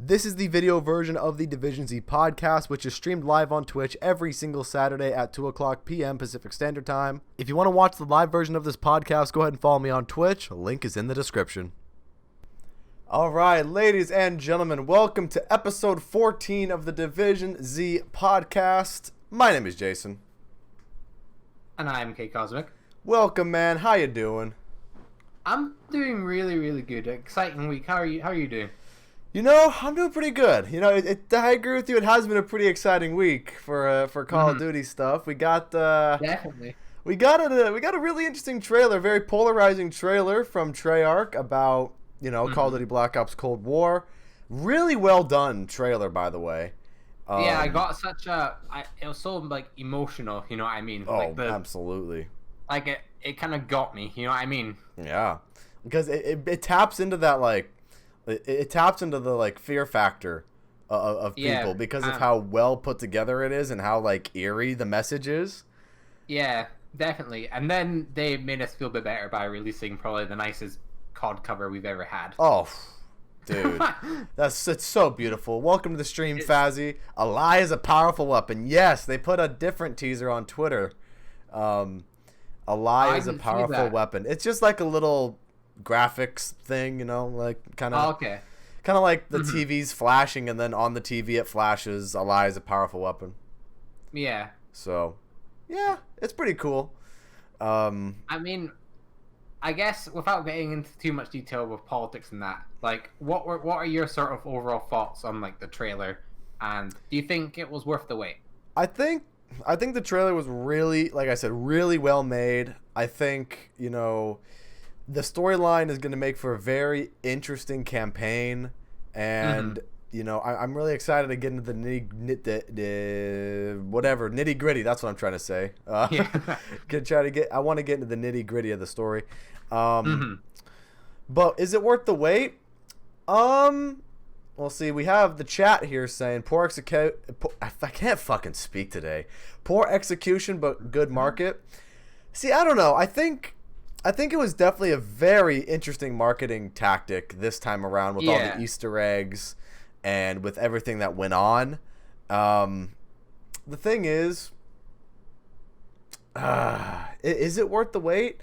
This is the video version of the Division Z podcast, which is streamed live on Twitch every single Saturday at 2 o'clock p.m. Pacific Standard Time. If you want to watch the live version of this podcast, go ahead and follow me on Twitch. A link is in the description. All right, ladies and gentlemen, welcome to episode 14 of the Division Z podcast. My name is Jason. And I'm K Cosmic. Welcome, man. How you doing? I'm doing really good. Exciting week. How are you doing? You know, I'm doing pretty good. You know, I agree with you. It has been a pretty exciting week for Call of Duty stuff. We got Definitely. we got a really interesting trailer, very polarizing trailer from Treyarch about Call of Duty Black Ops Cold War. Really well done trailer, by the way. Yeah, I got such it was so emotional. You know what I mean? Oh, absolutely. It kind of got me. You know what I mean? Yeah, because it taps into that It taps into the fear factor of people because of how well put together it is and how eerie the message is. Yeah, definitely. And then they made us feel a bit better by releasing probably the nicest COD cover we've ever had. Oh, dude, it's so beautiful. Welcome to the stream, Fazzy. A lie is a powerful weapon. Yes, they put a different teaser on Twitter. A lie is a powerful weapon. It's just like a little graphics thing, kind of like the TV's flashing and then on the TV it flashes. A lie is a powerful weapon. Yeah. So, yeah, it's pretty cool. I mean, I guess without getting into too much detail with politics and that, what are your sort of overall thoughts on the trailer, and do you think it was worth the wait? I think the trailer was really, like I said, really well made. I think the storyline is going to make for a very interesting campaign, and I'm really excited to get into the nitty gritty. That's what I'm trying to say. I want to get into the nitty gritty of the story. But is it worth the wait? We'll see. We have the chat here saying I can't fucking speak today. Poor execution, but good market. See, I don't know. I think it was definitely a very interesting marketing tactic this time around with all the Easter eggs and with everything that went on. The thing is it worth the wait?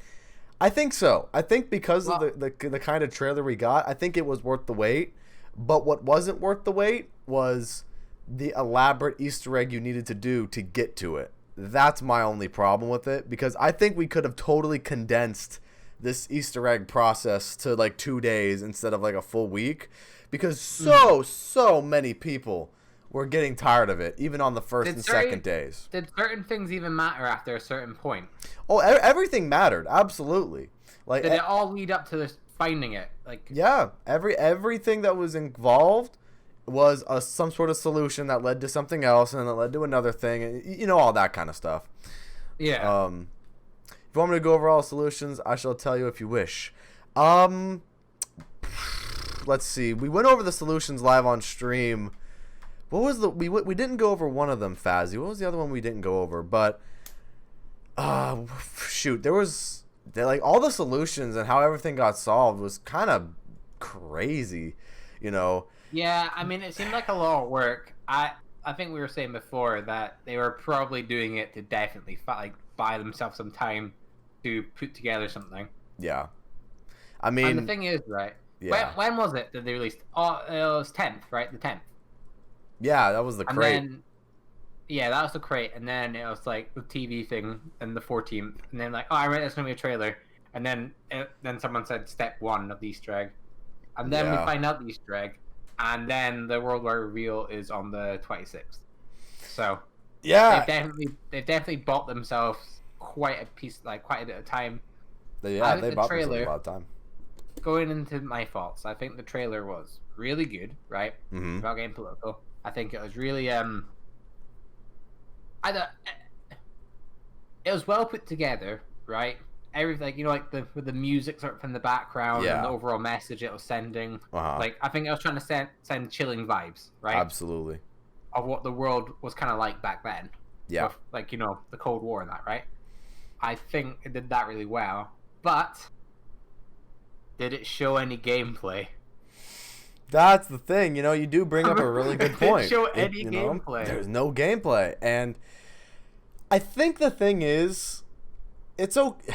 I think so. I think because of the kind of trailer we got, I think it was worth the wait. But what wasn't worth the wait was the elaborate Easter egg you needed to do to get to it. That's my only problem with it, because I think we could have totally condensed this Easter egg process to 2 days instead of a full week, because so many people were getting tired of it, even on the first and second days. Did certain things even matter after a certain point? Oh, everything mattered, absolutely. Did it all lead up to this finding it? Yeah, everything that was involved was some sort of solution that led to something else, and then that led to another thing, and all that kind of stuff. Yeah. If you want me to go over all solutions, I shall tell you if you wish. Let's see. We went over the solutions live on stream. What was we didn't go over one of them, Fazzy. What was the other one we didn't go over? But shoot, there was all the solutions and how everything got solved was kind of crazy, Yeah, I mean, it seemed like a lot of work. I think we were saying before that they were probably doing it to definitely buy themselves some time to put together something. Yeah, I mean, and the thing is, right? Yeah. When was it that they released? Oh, it was 10th, right? The 10th. Yeah, that was the crate. That was the crate, and then it was the TV thing, and the 14th, and then I read it's gonna be a trailer, and then someone said step 1 of the Easter egg, and then we find out the Easter egg. And then the worldwide reveal is on the 26th. So yeah, they've definitely bought themselves quite a bit of time. They bought themselves a lot of time. Going into my thoughts, I think the trailer was really good, right? Without getting political, I think it was really it was well put together, right? Everything, with the music sort of in the background and the overall message it was sending. I think it was trying to send chilling vibes, right? Absolutely. Of what the world was kind of like back then. Yeah. With, the Cold War and that, right? I think it did that really well. But did it show any gameplay? That's the thing, you know. You do bring up a really good point. Show any gameplay. There's no gameplay, and I think the thing is, it's okay.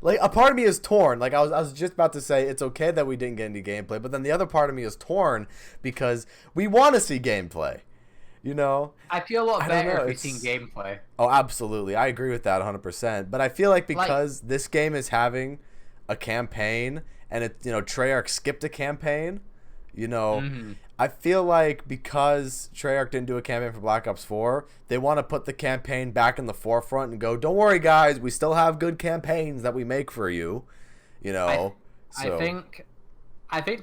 Like, a part of me is torn. Like, I was just about to say it's okay that we didn't get any gameplay, but then the other part of me is torn because we want to see gameplay. You know? I feel a lot better if we've seen gameplay. Oh, absolutely. I agree with that 100%. But I feel like because this game is having a campaign and it, you know, Treyarch skipped a campaign, you know, I feel like because Treyarch didn't do a campaign for Black Ops 4, they want to put the campaign back in the forefront and go, don't worry, guys, we still have good campaigns that we make for you, you know. I think,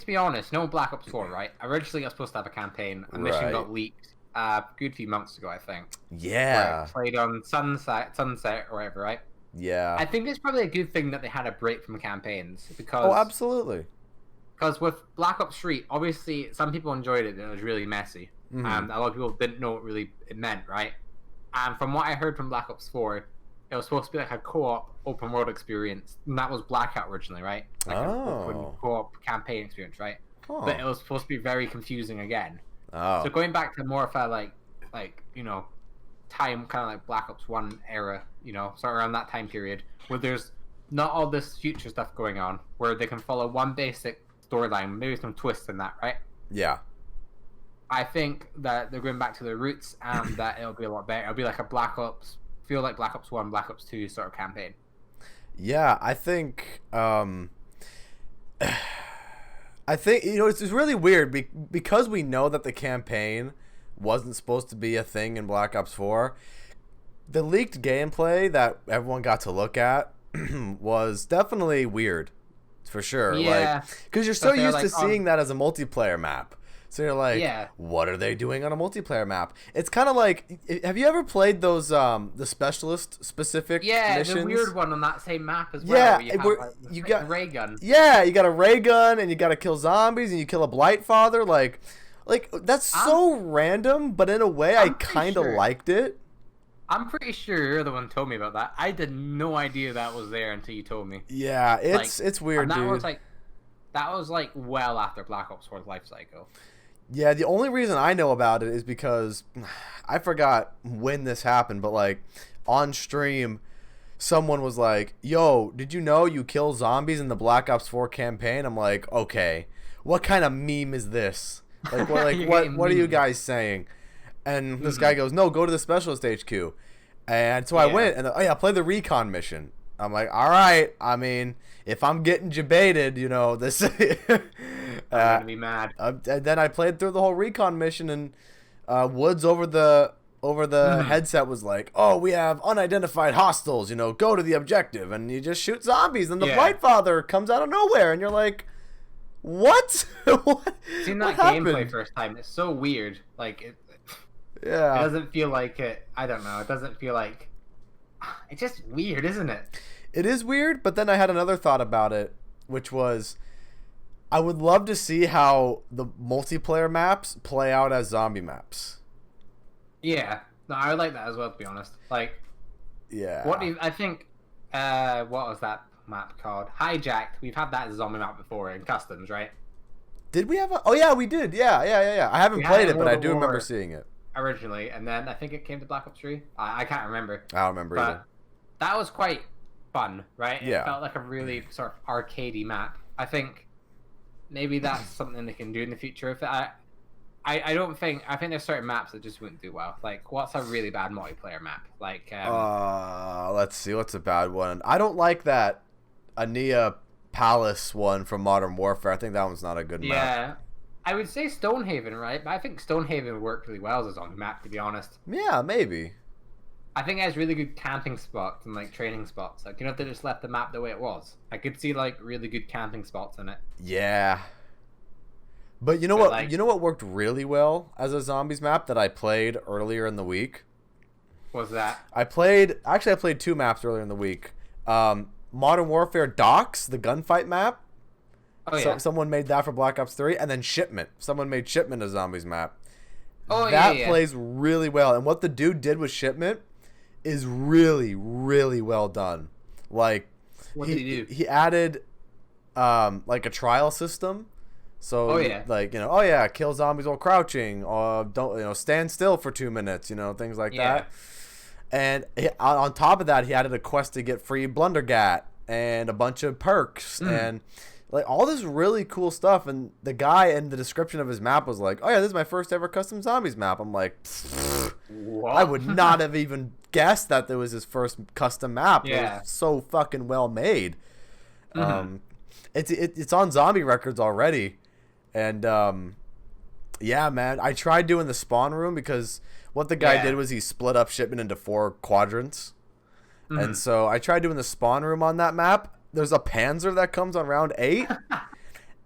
to be honest, no Black Ops 4, right? Originally, it was supposed to have a campaign. A mission got leaked a good few months ago, I think. Yeah. Played on Sunset or whatever, right? Yeah. I think it's probably a good thing that they had a break from campaigns because. Oh, absolutely. Because with Black Ops 3, obviously, some people enjoyed it and it was really messy. A lot of people didn't know what really it meant, right? And from what I heard from Black Ops 4, it was supposed to be like a co-op open world experience. And that was Blackout originally, right? Like an open co-op campaign experience, right? Oh. But it was supposed to be very confusing again. Oh. So going back to more of a like you know, time kind of like Black Ops 1 era, you know, sort of around that time period, where there's not all this future stuff going on, where they can follow one basic storyline, maybe some twists in that, right? Yeah. I think that they're going back to their roots and that it'll be a lot better. It'll be like a Black Ops 1, Black Ops 2 sort of campaign. Yeah, I think you know, it's really weird because we know that the campaign wasn't supposed to be a thing in Black Ops 4. The leaked gameplay that everyone got to look at was definitely weird, for sure. Yeah. Like, because you're so used to seeing that as a multiplayer map. So you're like, what are they doing on a multiplayer map? It's kind of like, have you ever played those the specialist specific missions? The weird one on that same map as well. Yeah, where you got a ray gun. Yeah, you got a ray gun and you got to kill zombies and you kill a blight father. Like that's so random, but in a way, I kind of liked it. I'm pretty sure you're the one who told me about that. I had no idea that was there until you told me. Yeah, it's weird, dude. That was like well after Black Ops 4's life cycle. Yeah, the only reason I know about it is because I forgot when this happened, but like on stream, someone was like, "Yo, did you know you kill zombies in the Black Ops 4 campaign?" I'm like, "Okay, what kind of meme is this? Like, what are you guys saying?" And this guy goes, "No, go to the specialist HQ." And so I went, and I played the recon mission. I'm like, all right. I mean, if I'm getting debated, you know, this. I'm gonna be mad. And then I played through the whole recon mission, and Woods over the headset was like, "Oh, we have unidentified hostiles. You know, go to the objective," and you just shoot zombies, and the Blight Father comes out of nowhere, and you're like, "What?" What? Seeing that gameplay first time, it's so weird. Like, it doesn't feel like it. I don't know. It doesn't feel like. It's just weird, isn't it? It is weird, but then I had another thought about it, which was, I would love to see how the multiplayer maps play out as zombie maps. Yeah, no, I would like that as well, to be honest. Like, I think, what was that map called? Hijacked. We've had that as a zombie map before in customs, right? Did we have a? Oh yeah, we did. Yeah. I haven't played it, but I do remember seeing it originally, and then I think it came to Black Ops 3. I can't remember. I don't remember either. That was quite fun, right? Yeah. It felt like a really sort of arcadey map. I think maybe that's something they can do in the future. If I don't think there's certain maps that just wouldn't do well. Like, what's a really bad multiplayer map? Like, let's see, what's a bad one? I don't like that Ania Palace one from Modern Warfare. I think that one's not a good map. Yeah. I would say Stonehaven, right? But I think Stonehaven worked really well as a zombie map, to be honest. Yeah, maybe. I think it has really good camping spots and like training spots. Like, you know, if they just left the map the way it was, I could see like really good camping spots in it. Yeah. But you know what? Like, you know what worked really well as a zombies map that I played earlier in the week? What was that? I played 2 maps earlier in the week. Modern Warfare Docks, the gunfight map. Oh yeah. Someone made that for Black Ops 3, and then Shipment. Someone made Shipment a zombies map. Oh that plays really well, and what the dude did with Shipment is really, really well done. Like, what did he do? He added like a trial system, So Oh yeah. like, oh yeah, kill zombies while crouching, or don't, stand still for 2 minutes, things like Yeah. that. And on top of that, he added a quest to get free Blundergat and a bunch of perks and like all this really cool stuff. And the guy in the description of his map was like, "Oh yeah, this is my first ever custom zombies map." I'm like, What? I would not have even guessed that there was his first custom map. Yeah. It was so fucking well made. It's on Zombie Records already, and yeah, man, I tried doing the spawn room because what the guy did was he split up shipment into 4 quadrants, and so I tried doing the spawn room on that map. There's a Panzer that comes on round 8.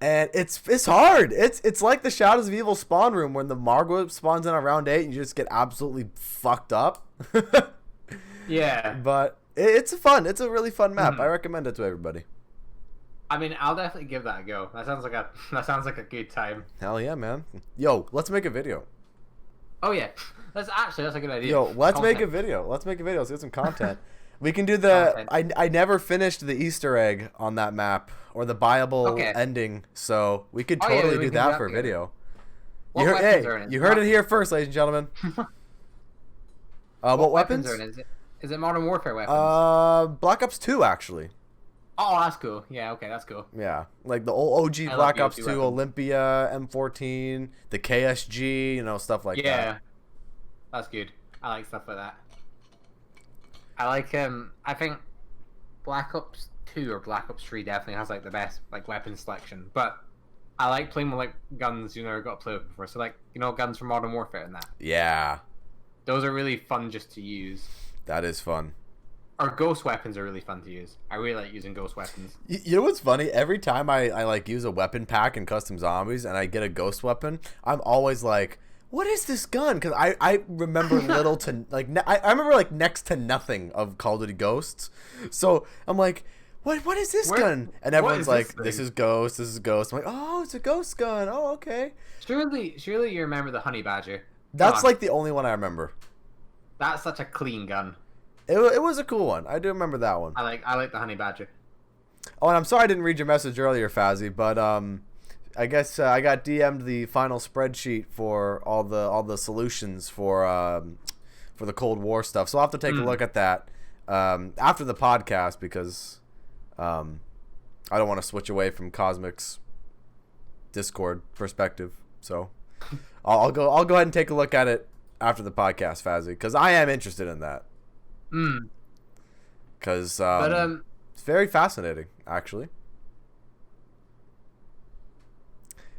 And it's hard. It's like the Shadows of Evil spawn room when the Margwa spawns in on round 8 and you just get absolutely fucked up. Yeah. But it's fun. It's a really fun map. I recommend it to everybody. I mean, I'll definitely give that a go. That sounds like a good time. Hell yeah, man. Yo, let's make a video. Oh yeah, that's a good idea. Yo, let's make a video. Let's get some content. We can do the. I never finished the Easter egg on that map or the buyable ending, so we could totally do that for a video. You heard it here first, ladies and gentlemen. What weapons? Are in it? Is it Modern Warfare weapons? Black Ops 2 actually. Oh, that's cool. Yeah, okay, that's cool. Yeah, like the old OG Black Ops 2, weapons. Olympia, M14, the KSG, stuff like that. Yeah, that's good. I like stuff like that. I like I think Black Ops 2 or Black Ops 3 definitely has like the best like weapon selection. But I like playing with like guns you never got to play with before. So like guns from Modern Warfare and that. Yeah. Those are really fun just to use. That is fun. Or ghost weapons are really fun to use. I really like using ghost weapons. You know what's funny? Every time I like use a weapon pack in Custom Zombies and I get a ghost weapon, I'm always like, what is this gun? Because I remember little to like I remember like next to nothing of Call of Duty Ghosts. So I'm like, what is this gun? And everyone's like, this is Ghost. This is Ghost. I'm like, oh, it's a ghost gun. Oh, okay. Surely you remember the Honey Badger. That's like the only one I remember. That's such a clean gun. It was a cool one. I do remember that one. I like the Honey Badger. Oh, and I'm sorry I didn't read your message earlier, Fazzy, but I guess I got DM'd the final spreadsheet for all the solutions for the Cold War stuff. So I'll have to take a look at that after the podcast because I don't want to switch away from Cosmic's Discord perspective. So I'll go ahead and take a look at it after the podcast, Fazzy, because I am interested in that. Because it's very fascinating, actually.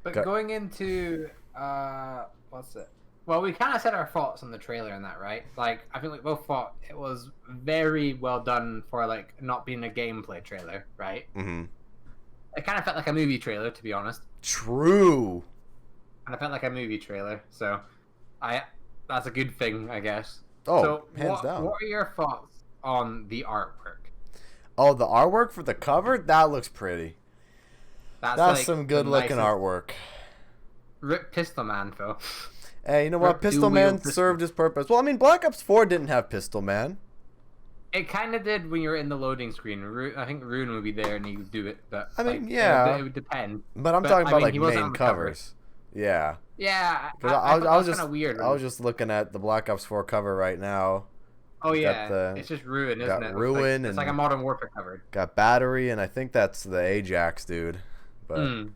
But going into what's it? Well, we kind of said our thoughts on the trailer and that, right? Like, I think we both thought it was very well done for like not being a gameplay trailer, right? Mm-hmm. It kind of felt like a movie trailer, to be honest. True. And it felt like a movie trailer, so that's a good thing, I guess. Oh, so hands down. What are your thoughts on the artwork? Oh, the artwork for the cover? That looks pretty. That's like some good looking artwork. Rip Pistol Man, Phil. Hey, you know what? Pistol Man served his purpose. Well, I mean, Black Ops 4 didn't have Pistol Man. It kind of did when you were in the loading screen. I think Rune would be there and he would do it. But I mean, yeah. It would depend. But I'm talking about like main covers. Yeah. Yeah. I was just kind of weird. I was just looking at the Black Ops 4 cover right now. Oh yeah. It's just Ruin, isn't it? Ruin it's like a Modern Warfare cover. Got Battery, and I think that's the Ajax dude. But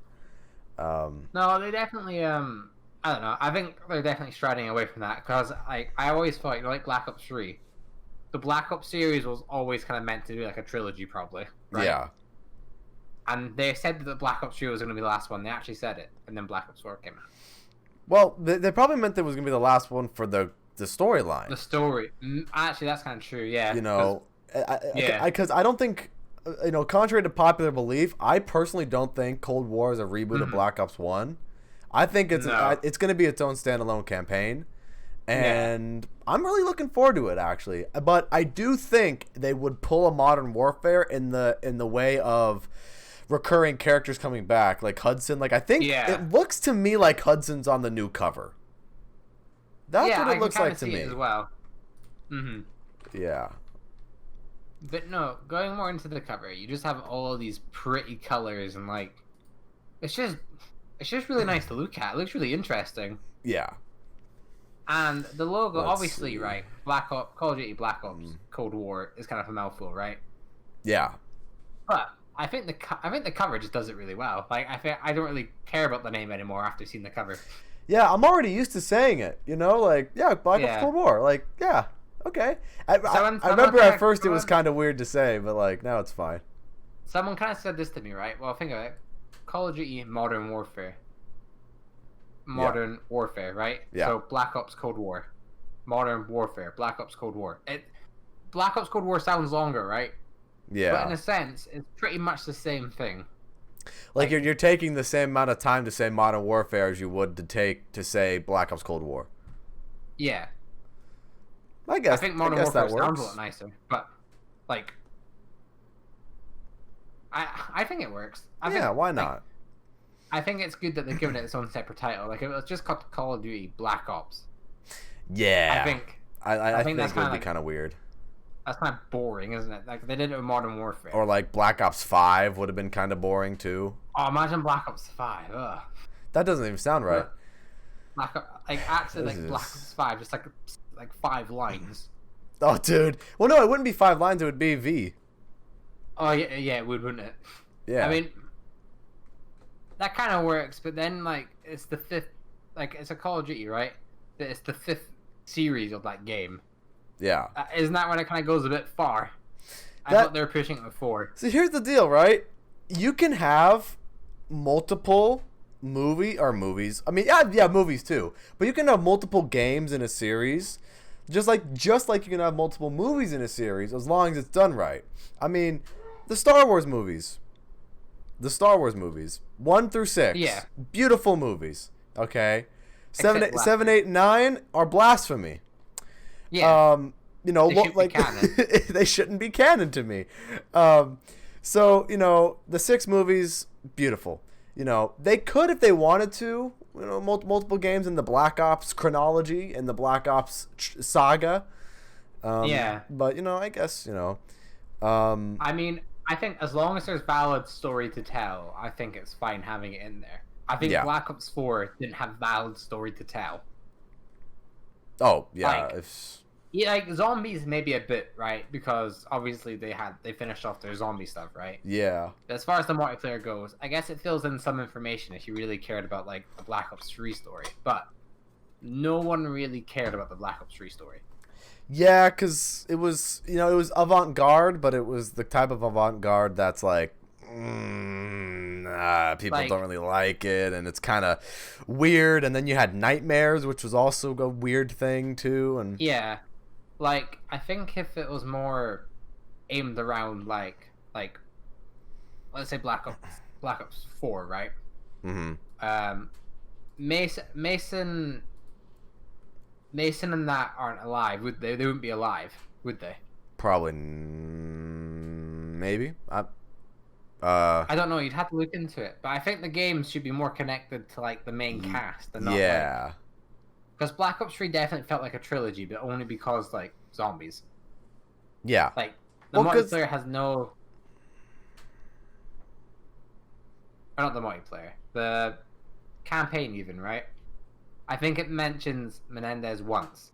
no, they definitely I don't know. I think they're definitely striding away from that because I always thought like Black Ops 3, the Black Ops series was always kind of meant to be like a trilogy, probably. Right? Yeah. And they said that the Black Ops 3 was going to be the last one. They actually said it, and then Black Ops 4 came out. Well, they probably meant that it was going to be the last one for the storyline. The story. Actually, that's kind of true, yeah. Because I don't think, contrary to popular belief, I personally don't think Cold War is a reboot of Black Ops 1. I think it's going to be its own standalone campaign. And I'm really looking forward to it, actually. But I do think they would pull a Modern Warfare in the way of recurring characters coming back, like Hudson. Like, I think it looks to me like Hudson's on the new cover. That's what it looks like to me as well. Yeah. But no, going more into the cover, you just have all of these pretty colors and like, it's just It's just really nice to look at. It looks really interesting. Yeah. And the logo, Let's obviously, see. right? Call of Duty Black Ops Cold War is kind of a mouthful, right? Yeah. But I think the cover just does it really well. Like I don't really care about the name anymore after seeing the cover. Yeah, I'm already used to saying it. You know, like Black Ops Cold War. Like okay. I remember at first it was kind of weird to say, but like now it's fine. Someone kind of said this to me, right? Well, think of it. Call of Duty Modern Warfare. Modern Warfare, right? Yeah. So Black Ops Cold War. Modern Warfare. Black Ops Cold War. Black Ops Cold War sounds longer, right? Yeah. But in a sense, it's pretty much the same thing. Like you're taking the same amount of time to say Modern Warfare as you would to say Black Ops Cold War. Yeah. I think Modern Warfare sounds a lot nicer, but like I think it works. Why not? I think it's good that they've given it its own separate title. Like, if it was just called Call of Duty Black Ops. Yeah. I think that's it would be kind of weird. That's kind of boring, isn't it? Like, they did it with Modern Warfare. Or, like, Black Ops 5 would have been kind of boring, too. Oh, imagine Black Ops 5. Ugh. That doesn't even sound right. Black Ops 5, just like 5 lines. Oh, dude. Well, no, it wouldn't be 5 lines. It would be V. Oh, yeah, it would, wouldn't it? Yeah. I mean, that kind of works, but then, like, it's the 5th... Like, it's a Call of Duty, right? It's the 5th series of that game. Yeah. Isn't that when it kind of goes a bit far? I thought they were pushing it before. So here's the deal, right? You can have multiple movies. I mean, yeah, movies too. But you can have multiple games in a series, just like you can have multiple movies in a series, as long as it's done right. I mean, the Star Wars movies, 1 through 6, beautiful movies. Okay, 7, 8, and 9 are blasphemy. Yeah. You know, they shouldn't be canon to me. So, you know, the 6 movies, beautiful. You know, they could, if they wanted to, you know, multiple games in the Black Ops chronology and the Black Ops saga. But, you know, I guess, you know. I mean, I think as long as there's valid story to tell, I think it's fine having it in there. I think Black Ops 4 didn't have valid story to tell. Oh, yeah. Yeah, like zombies maybe a bit, right? Because obviously they finished off their zombie stuff, right? Yeah. But as far as the multiplayer goes, I guess it fills in some information if you really cared about like the Black Ops 3 story. But no one really cared about the Black Ops 3 story. Yeah, because it was, you know, it was avant-garde, but it was the type of avant-garde that's like, people don't really like it, and it's kind of weird. And then you had Nightmares, which was also a weird thing too. And yeah, like I think if it was more aimed around like let's say Black Ops 4, right? Mm-hmm. Mason and that aren't alive, would they? They wouldn't be alive, would they? Probably, maybe. I don't know. You'd have to look into it, but I think the games should be more connected to like the main cast, and not because Black Ops 3 definitely felt like a trilogy, but only because like zombies. Yeah. Like the multiplayer has no. Or not the multiplayer. The campaign, even, right? I think it mentions Menendez once.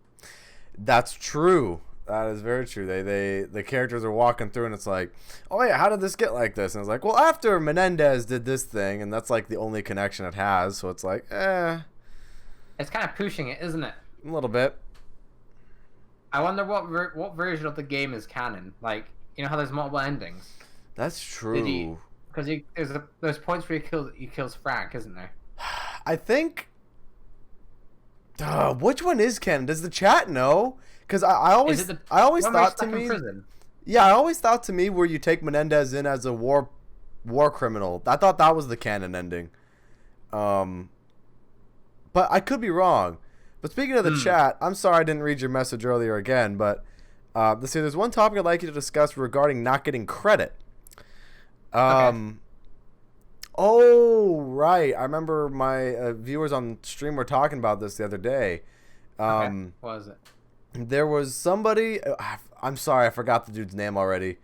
That's true. That is very true. The characters are walking through and it's like, oh yeah, how did this get like this? And it's like, well, after Menendez did this thing, and that's like the only connection it has. So it's like, It's kind of pushing it, isn't it? A little bit. I wonder what version of the game is canon. Like, you know how there's multiple endings. That's true. Because there's points where he kills Frank, isn't there? I think. Which one is canon? Does the chat know? Because I always thought to me. Yeah, I always thought to me where you take Menendez in as a war criminal. I thought that was the canon ending. But I could be wrong. But speaking of the chat, I'm sorry I didn't read your message earlier again. But let's see. There's one topic I'd like you to discuss regarding not getting credit. Okay. Oh, right. I remember my viewers on stream were talking about this the other day. Okay. What was it? There was somebody. I'm sorry, I forgot the dude's name already.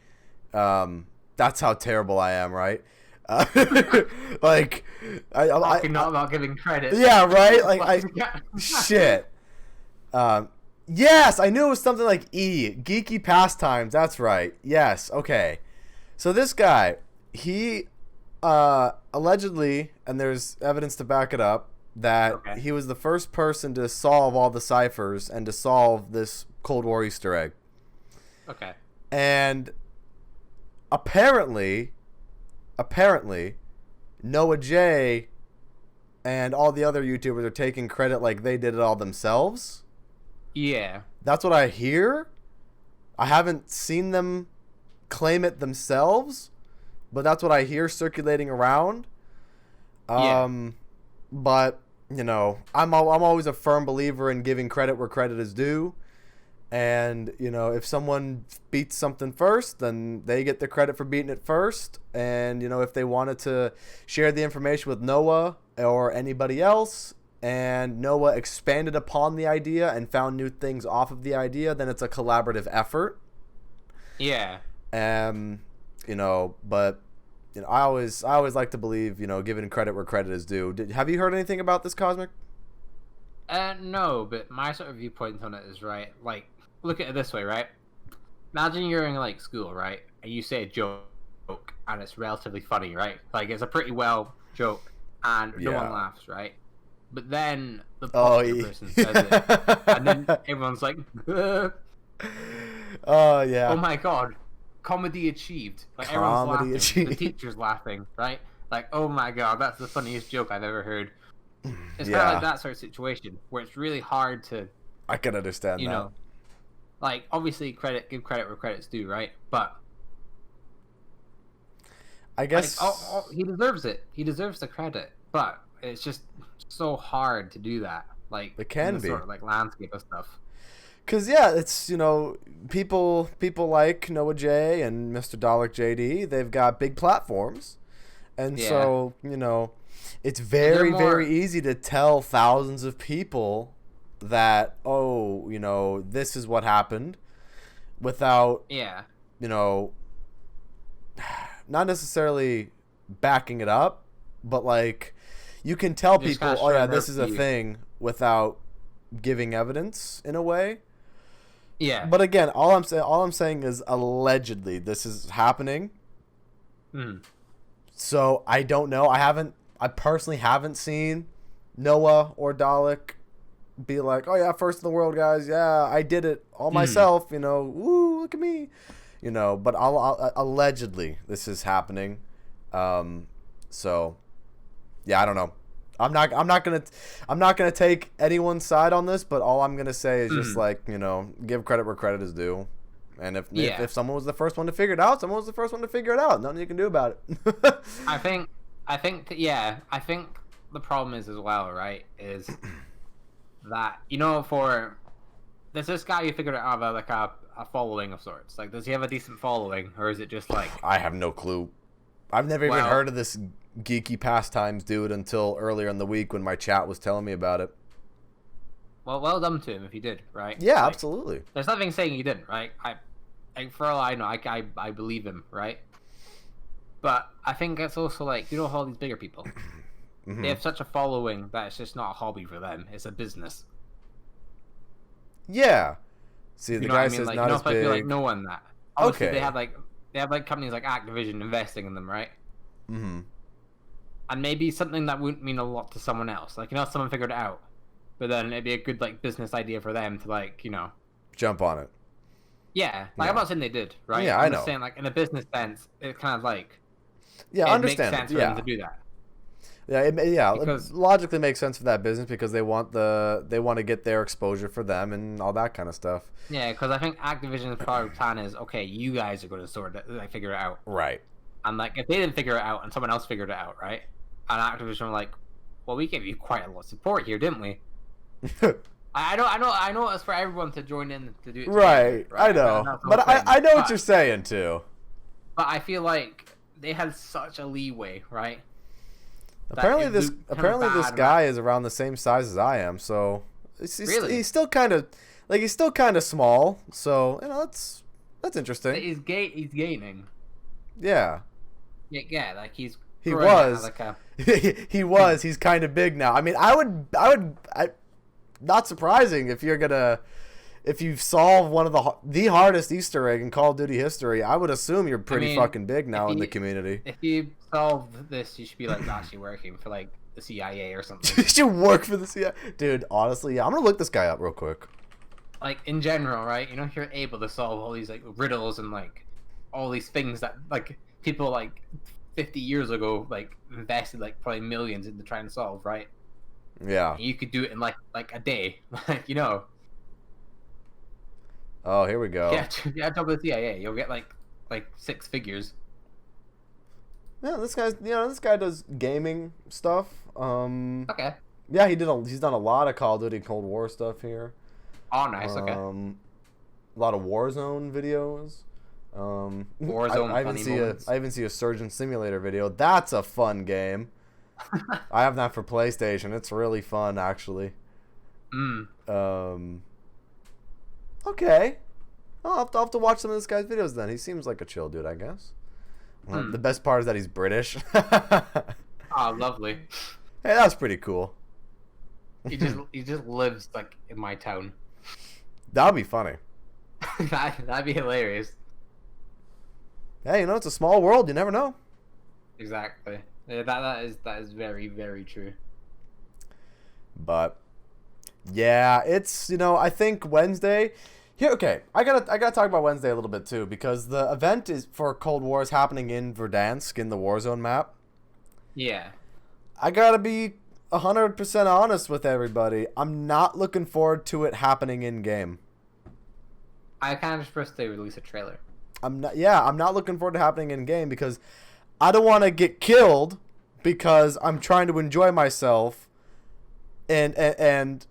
That's how terrible I am, right? Like, Talking not about giving credit. Yeah, right. Like, shit. Yes, I knew it was something like E. Geeky pastimes. That's right. Yes. Okay. So this guy, he allegedly, and there's evidence to back it up, that he was the first person to solve all the ciphers and to solve this Cold War Easter egg. Okay. And apparently, Noah J and all the other YouTubers are taking credit like they did it all themselves. Yeah. That's what I hear. I haven't seen them claim it themselves, but that's what I hear circulating around. But, you know, I'm always a firm believer in giving credit where credit is due. And, you know, if someone beats something first, then they get the credit for beating it first. And, you know, if they wanted to share the information with Noah or anybody else, and Noah expanded upon the idea and found new things off of the idea, then it's a collaborative effort. Yeah. You know, but you know, I always like to believe, you know, giving credit where credit is due. Have you heard anything about this, Cosmic? No, but my sort of viewpoint on it is, right, like, look at it this way, right? Imagine you're in, like, school, right, and you say a joke, and it's relatively funny, right? Like, it's a pretty well joke, and no one laughs, right? But then the popular person says it, and then everyone's like, oh, yeah. Oh my god, comedy achieved. Like, everyone's laughing. The teacher's laughing, right? Like, oh my god, that's the funniest joke I've ever heard. It's kind of like that sort of situation where it's really hard to. I can understand you that. know, like, obviously, give credit where credit's due, right? But I guess like, he deserves it. He deserves the credit, but it's just so hard to do that. Like, it can be sort of like landscape of stuff. Cause yeah, it's, you know, people like Noah J and Mr. Dalek JD, they've got big platforms, and so, you know, it's very easy to tell thousands of people that, oh, you know, this is what happened, without you know, not necessarily backing it up, but like, you can tell people, oh yeah, this is a thing, without giving evidence in a way. Yeah. But again, all I'm saying is allegedly this is happening. So I don't know. I personally haven't seen Noah or Dalek be like, "Oh yeah, first in the world, guys. Yeah, I did it all myself." You know, woo, look at me. You know, but allegedly this is happening. So yeah, I don't know. I'm not gonna take anyone's side on this, but all I'm gonna say is just like, you know, give credit where credit is due, and if someone was the first one to figure it out, someone was the first one to figure it out. Nothing you can do about it. I think the problem is as well, right? Is that, you know, there's this guy who figured it out about like a following of sorts. Like, does he have a decent following, or is it just like? I have no clue. I've never even heard of this geeky pastimes dude until earlier in the week when my chat was telling me about it. Well done to him if he did, right? Yeah, like, absolutely. There's nothing saying he didn't, right? For all I know, I believe him, right? But I think it's also like, you know, all these bigger people, they have such a following that it's just not a hobby for them; it's a business. Yeah. See, the guy says like, not as big. I feel like no one that. Obviously, they have like companies like Activision investing in them, right? And maybe something that wouldn't mean a lot to someone else. Like, you know, someone figured it out, but then it'd be a good, like, business idea for them to, like, you know, jump on it. Yeah, like, I'm not saying they did, right? Yeah, I'm know. Just saying, like, in a business sense, it's kind of like, it understand. Makes sense for them to do that. Yeah, because it logically makes sense for that business because they want to get their exposure for them and all that kind of stuff. Yeah, because I think Activision's probably plan is, okay, you guys are going to sort it, like, figure it out, right? And like, if they didn't figure it out and someone else figured it out, right? And Activision were like, well, we gave you quite a lot of support here, didn't we? I know it's for everyone to join in to do it together, right? I know, but I know what you're saying too. But I feel like they had such a leeway, right? Apparently this guy is around the same size as I am, so he's still kind of small. So, you know, that's interesting. He's gaining. Yeah. Yeah, like he's He Right, was. like a... He was. He's kind of big now. I mean, not surprising if you've solved one of the hardest Easter egg in Call of Duty history. I would assume you're pretty fucking big now in the community. If you solve this, you should be like actually working for like the CIA or something. You should work for the CIA, dude. Honestly, yeah. I'm gonna look this guy up real quick. Like in general, right? You know, if you're able to solve all these like riddles and like all these things that like people like 50 years ago like invested like probably millions into trying to solve, right? Yeah. And you could do it in like a day, like you know. Oh, here we go. Yeah, job with the CIA, you'll get like 6 figures. Yeah, this guy does gaming stuff. Okay. Yeah, he's done a lot of Call of Duty Cold War stuff here. Oh, nice. Okay. A lot of Warzone videos. Warzone. I even see a Surgeon Simulator video. That's a fun game. I have that for PlayStation. It's really fun, actually. Okay. I'll have to watch some of this guy's videos then. He seems like a chill dude, I guess. Well, the best part is that he's British. Oh, lovely. Hey, that's pretty cool. He just lives like in my town. That'd be funny. That'd be hilarious. Hey, it's a small world. You never know. Exactly. Yeah, that is very, very true. But yeah, it's I think Wednesday. Here, okay, I gotta talk about Wednesday a little bit too, because the event is for Cold War is happening in Verdansk in the Warzone map. Yeah. I gotta be 100% honest with everybody. I'm not looking forward to it happening in game. I kind of just wish they release a trailer. I'm not looking forward to happening in game because I don't want to get killed because I'm trying to enjoy myself and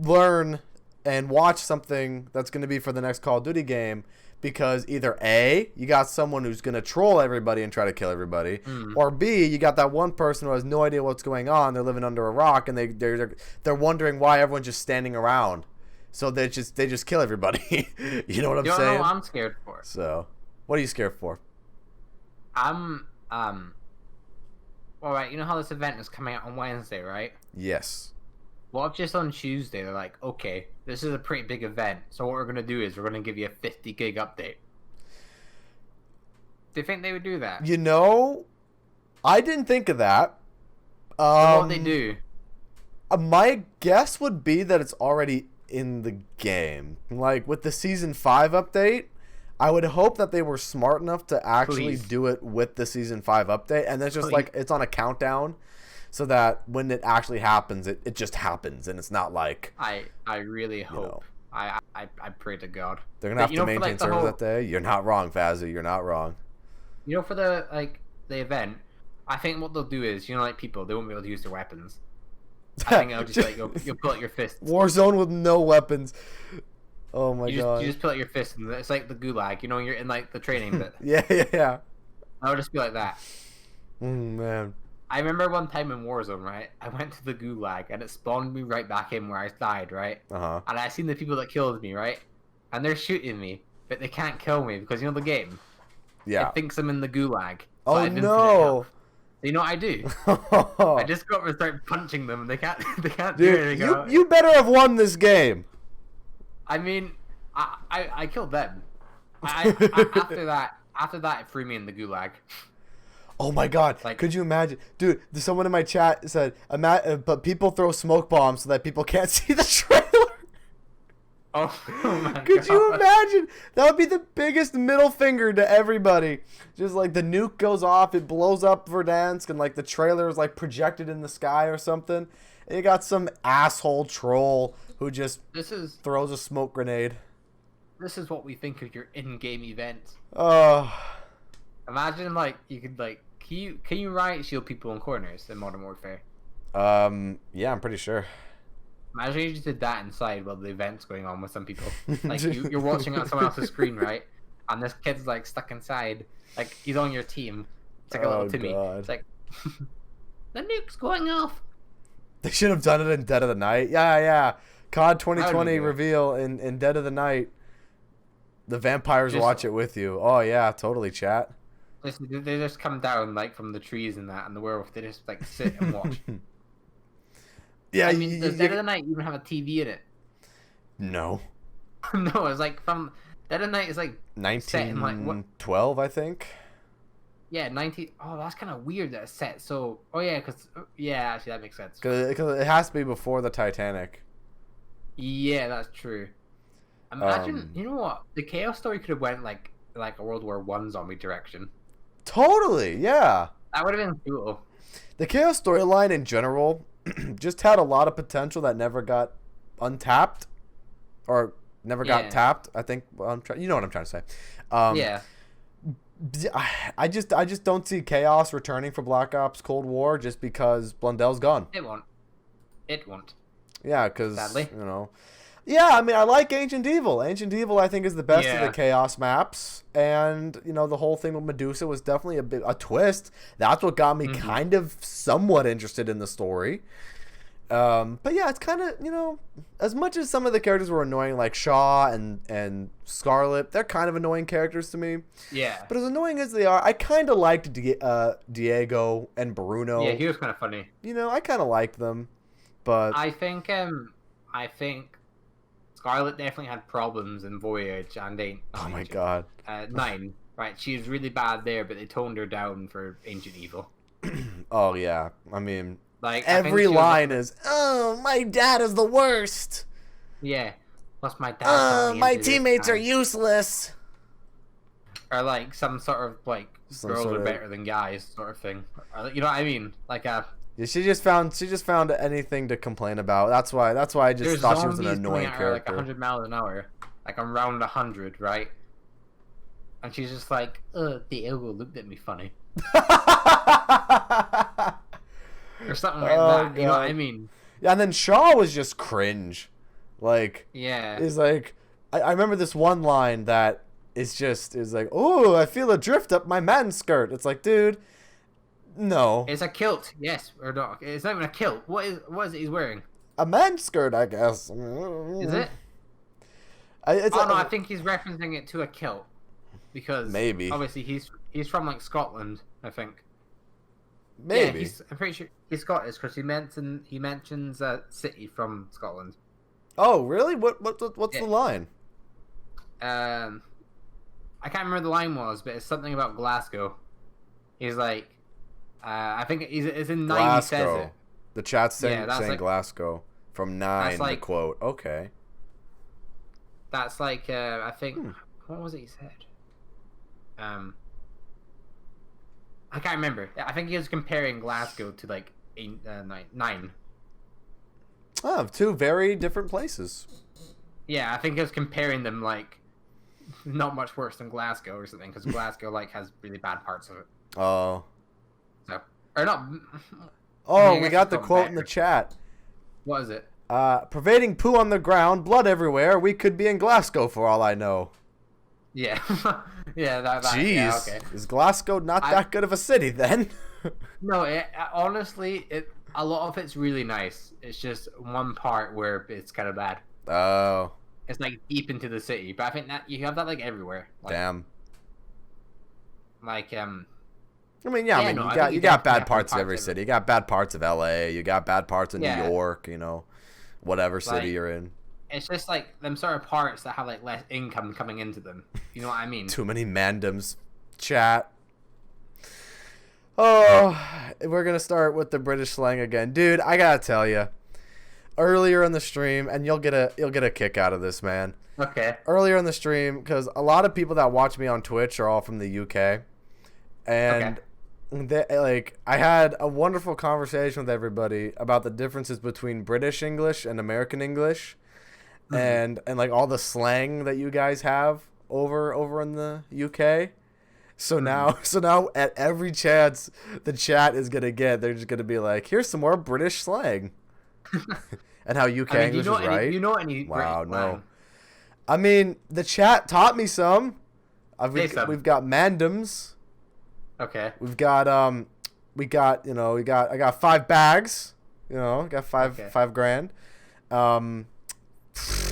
learn and watch something that's going to be for the next Call of Duty game, because either A, you got someone who's going to troll everybody and try to kill everybody, or B, you got that one person who has no idea what's going on. They're living under a rock and they're wondering why everyone's just standing around. So they just kill everybody. You know what I'm saying? You don't know what I'm scared for. So, what are you scared for? I'm all right, you know how this event is coming out on Wednesday, right? Yes. Well, if just on Tuesday they're like, okay, this is a pretty big event, so what we're gonna do is we're gonna give you a 50 gig update. Do you think they would do that? I didn't think of that. So what they do? My guess would be that it's already in the game. Like with the Season 5 update, I would hope that they were smart enough to actually do it with the Season 5 update, and it's just like it's on a countdown. So that when it actually happens, it just happens, and it's not like... I really hope. I pray to God. They're going to have to maintain servers that day. You're not wrong, Fazzy. You're not wrong. For the event, I think what they'll do is, like people, they won't be able to use their weapons. I think it'll just like, you'll pull out your fists. Warzone with no weapons. Oh my God. You just pull out your fists, and it's like the gulag. You're in like the training bit. Yeah. I'll just be like that. Man. I remember one time in Warzone, right? I went to the gulag and it spawned me right back in where I died, right? Uh-huh. And I seen the people that killed me, right? And they're shooting me, but they can't kill me because the game. Yeah. It thinks I'm in the gulag. Oh no! So you know what I do? I just go up and start punching them, and they can't do anything. You better have won this game. I mean, I killed them. After that, it threw me in the gulag. Oh my God! Could you imagine, dude? Someone in my chat said, "But people throw smoke bombs so that people can't see the trailer." Oh my God! Could you imagine? That would be the biggest middle finger to everybody. Just like the nuke goes off, it blows up Verdansk, and like the trailer is like projected in the sky or something. And you got some asshole troll who just throws a smoke grenade. This is what we think of your in-game event. Imagine you could can you riot shield people in corners in Modern Warfare? Yeah, I'm pretty sure. Imagine you just did that inside while the event's going on with some people. You're watching on someone else's screen, right? And this kid's stuck inside. He's on your team. It's like a little Timmy. God. It's like the nuke's going off. They should have done it in Dead of the Night. Yeah. COD 2020 reveal in Dead of the Night. The vampires watch it with you. Oh yeah, totally, chat. They just come down like from the trees and that, and the werewolf they just like sit and watch. Yeah, I mean, does Dead of the Night even have a TV in it? No. No, it's like from Dead of the Night is like 1912, I think. Yeah, 19. Oh, that's kind of weird that it's set. So, oh yeah, actually that makes sense. Because it has to be before the Titanic. Yeah, that's true. Imagine, you know what? The Chaos story could have went like a World War I zombie direction. Totally, yeah. That would have been cool. The Chaos storyline in general just had a lot of potential that never got untapped, or never got tapped. I think you know what I'm trying to say. Yeah. I just don't see Chaos returning for Black Ops Cold War just because Blundell's gone. It won't. It won't. Yeah, because sadly, you know. Yeah, I mean, I like Ancient Evil. Ancient Evil, I think, is the best of the Chaos maps, and you know, the whole thing with Medusa was definitely a twist. That's what got me kind of somewhat interested in the story. But yeah, it's kind of, you know, as much as some of the characters were annoying, like Shaw and Scarlet, they're kind of annoying characters to me. Yeah. But as annoying as they are, I kind of liked Diego and Bruno. Yeah, he was kind of funny. You know, I kind of liked them, but I think Scarlet definitely had problems in Voyage and oh my god, 9. Right, she was really bad there, but they toned her down for Ancient Evil. Oh yeah, I mean. Like every line is, "Oh, my dad is the worst." Yeah, plus my dad. My teammates are useless. Or like some sort of like girls are better than guys sort of thing. Or, you know what I mean? Like yeah, she just found anything to complain about. That's why I just thought she was an annoying character. Like 100 miles an hour, like around 100, right? And she's just like, the elbow looked at me funny. Or something like that. God. You know what I mean? Yeah, and then Shaw was just cringe. Like, yeah. It's like, I remember this one line that is like, "Oh, I feel a drift up my man skirt." It's like, dude, no. It's a kilt, yes, or not. It's not even a kilt. What is it he's wearing? A man skirt, I guess. Is it? I think he's referencing it to a kilt. Because maybe. Obviously he's from like Scotland, I think. Maybe. Yeah, I'm pretty sure he's Scottish because he mentions a city from Scotland. Oh, really? What's the line? I can't remember the line was, but it's something about Glasgow. He's like, I think it's in 9. He says it. The chat's saying like, Glasgow from 9. Like, the quote. Okay. That's like I think what was it he said? I can't remember. I think he was comparing Glasgow to like 9. Oh, 2 very different places. Yeah, I think he was comparing them like not much worse than Glasgow or something, because Glasgow like has really bad parts of it. Oh. So, or not. Oh, I mean, we got the quote in the chat. What is it? Pervading poo on the ground, blood everywhere. We could be in Glasgow for all I know. Yeah. Yeah, Jeez. Yeah, okay. Is Glasgow not that good of a city then? No, honestly, a lot of it's really nice. It's just one part where it's kind of bad. Oh. It's like deep into the city, but I think that you have that like everywhere. Like, damn. Like I mean, yeah, you got bad parts of every city. You got bad parts of LA. You got bad parts of New York. You know, whatever city you're in. It's just like them sort of parts that have like less income coming into them. You know what I mean? Too many mandoms. Chat. Oh, we're gonna start with the British slang again, dude. I gotta tell you, earlier in the stream, and you'll get a kick out of this, man. Okay. Earlier in the stream, because a lot of people that watch me on Twitch are all from the UK, and I had a wonderful conversation with everybody about the differences between British English and American English. And like all the slang that you guys have over in the UK. So now at every chance the chat is gonna get, they're just gonna be like, here's some more British slang. And how UK English is right. You know any wow, British no. slang? I mean, the chat taught me some. We've got mandoms. Okay. I got 5 bags. You know, got 5 grand.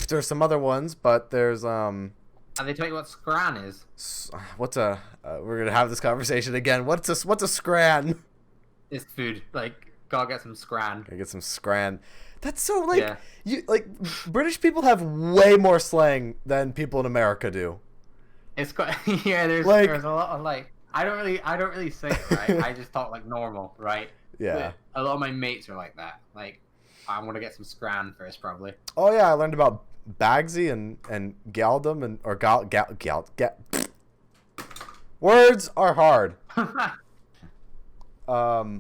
There's some other ones, but there's Are they telling you what scran is? What's a? We're gonna have this conversation again. What's a scran? It's food. Like, gotta get some scran. Gotta get some scran. That's so like you like British people have way more slang than people in America do. It's quite there's a lot of like I don't really say it right. I just talk like normal, right? Yeah. But a lot of my mates are like that. Like, I'm gonna get some scran first, probably. Oh yeah, I learned about Bagsy and Galdum and or gal. Words are hard.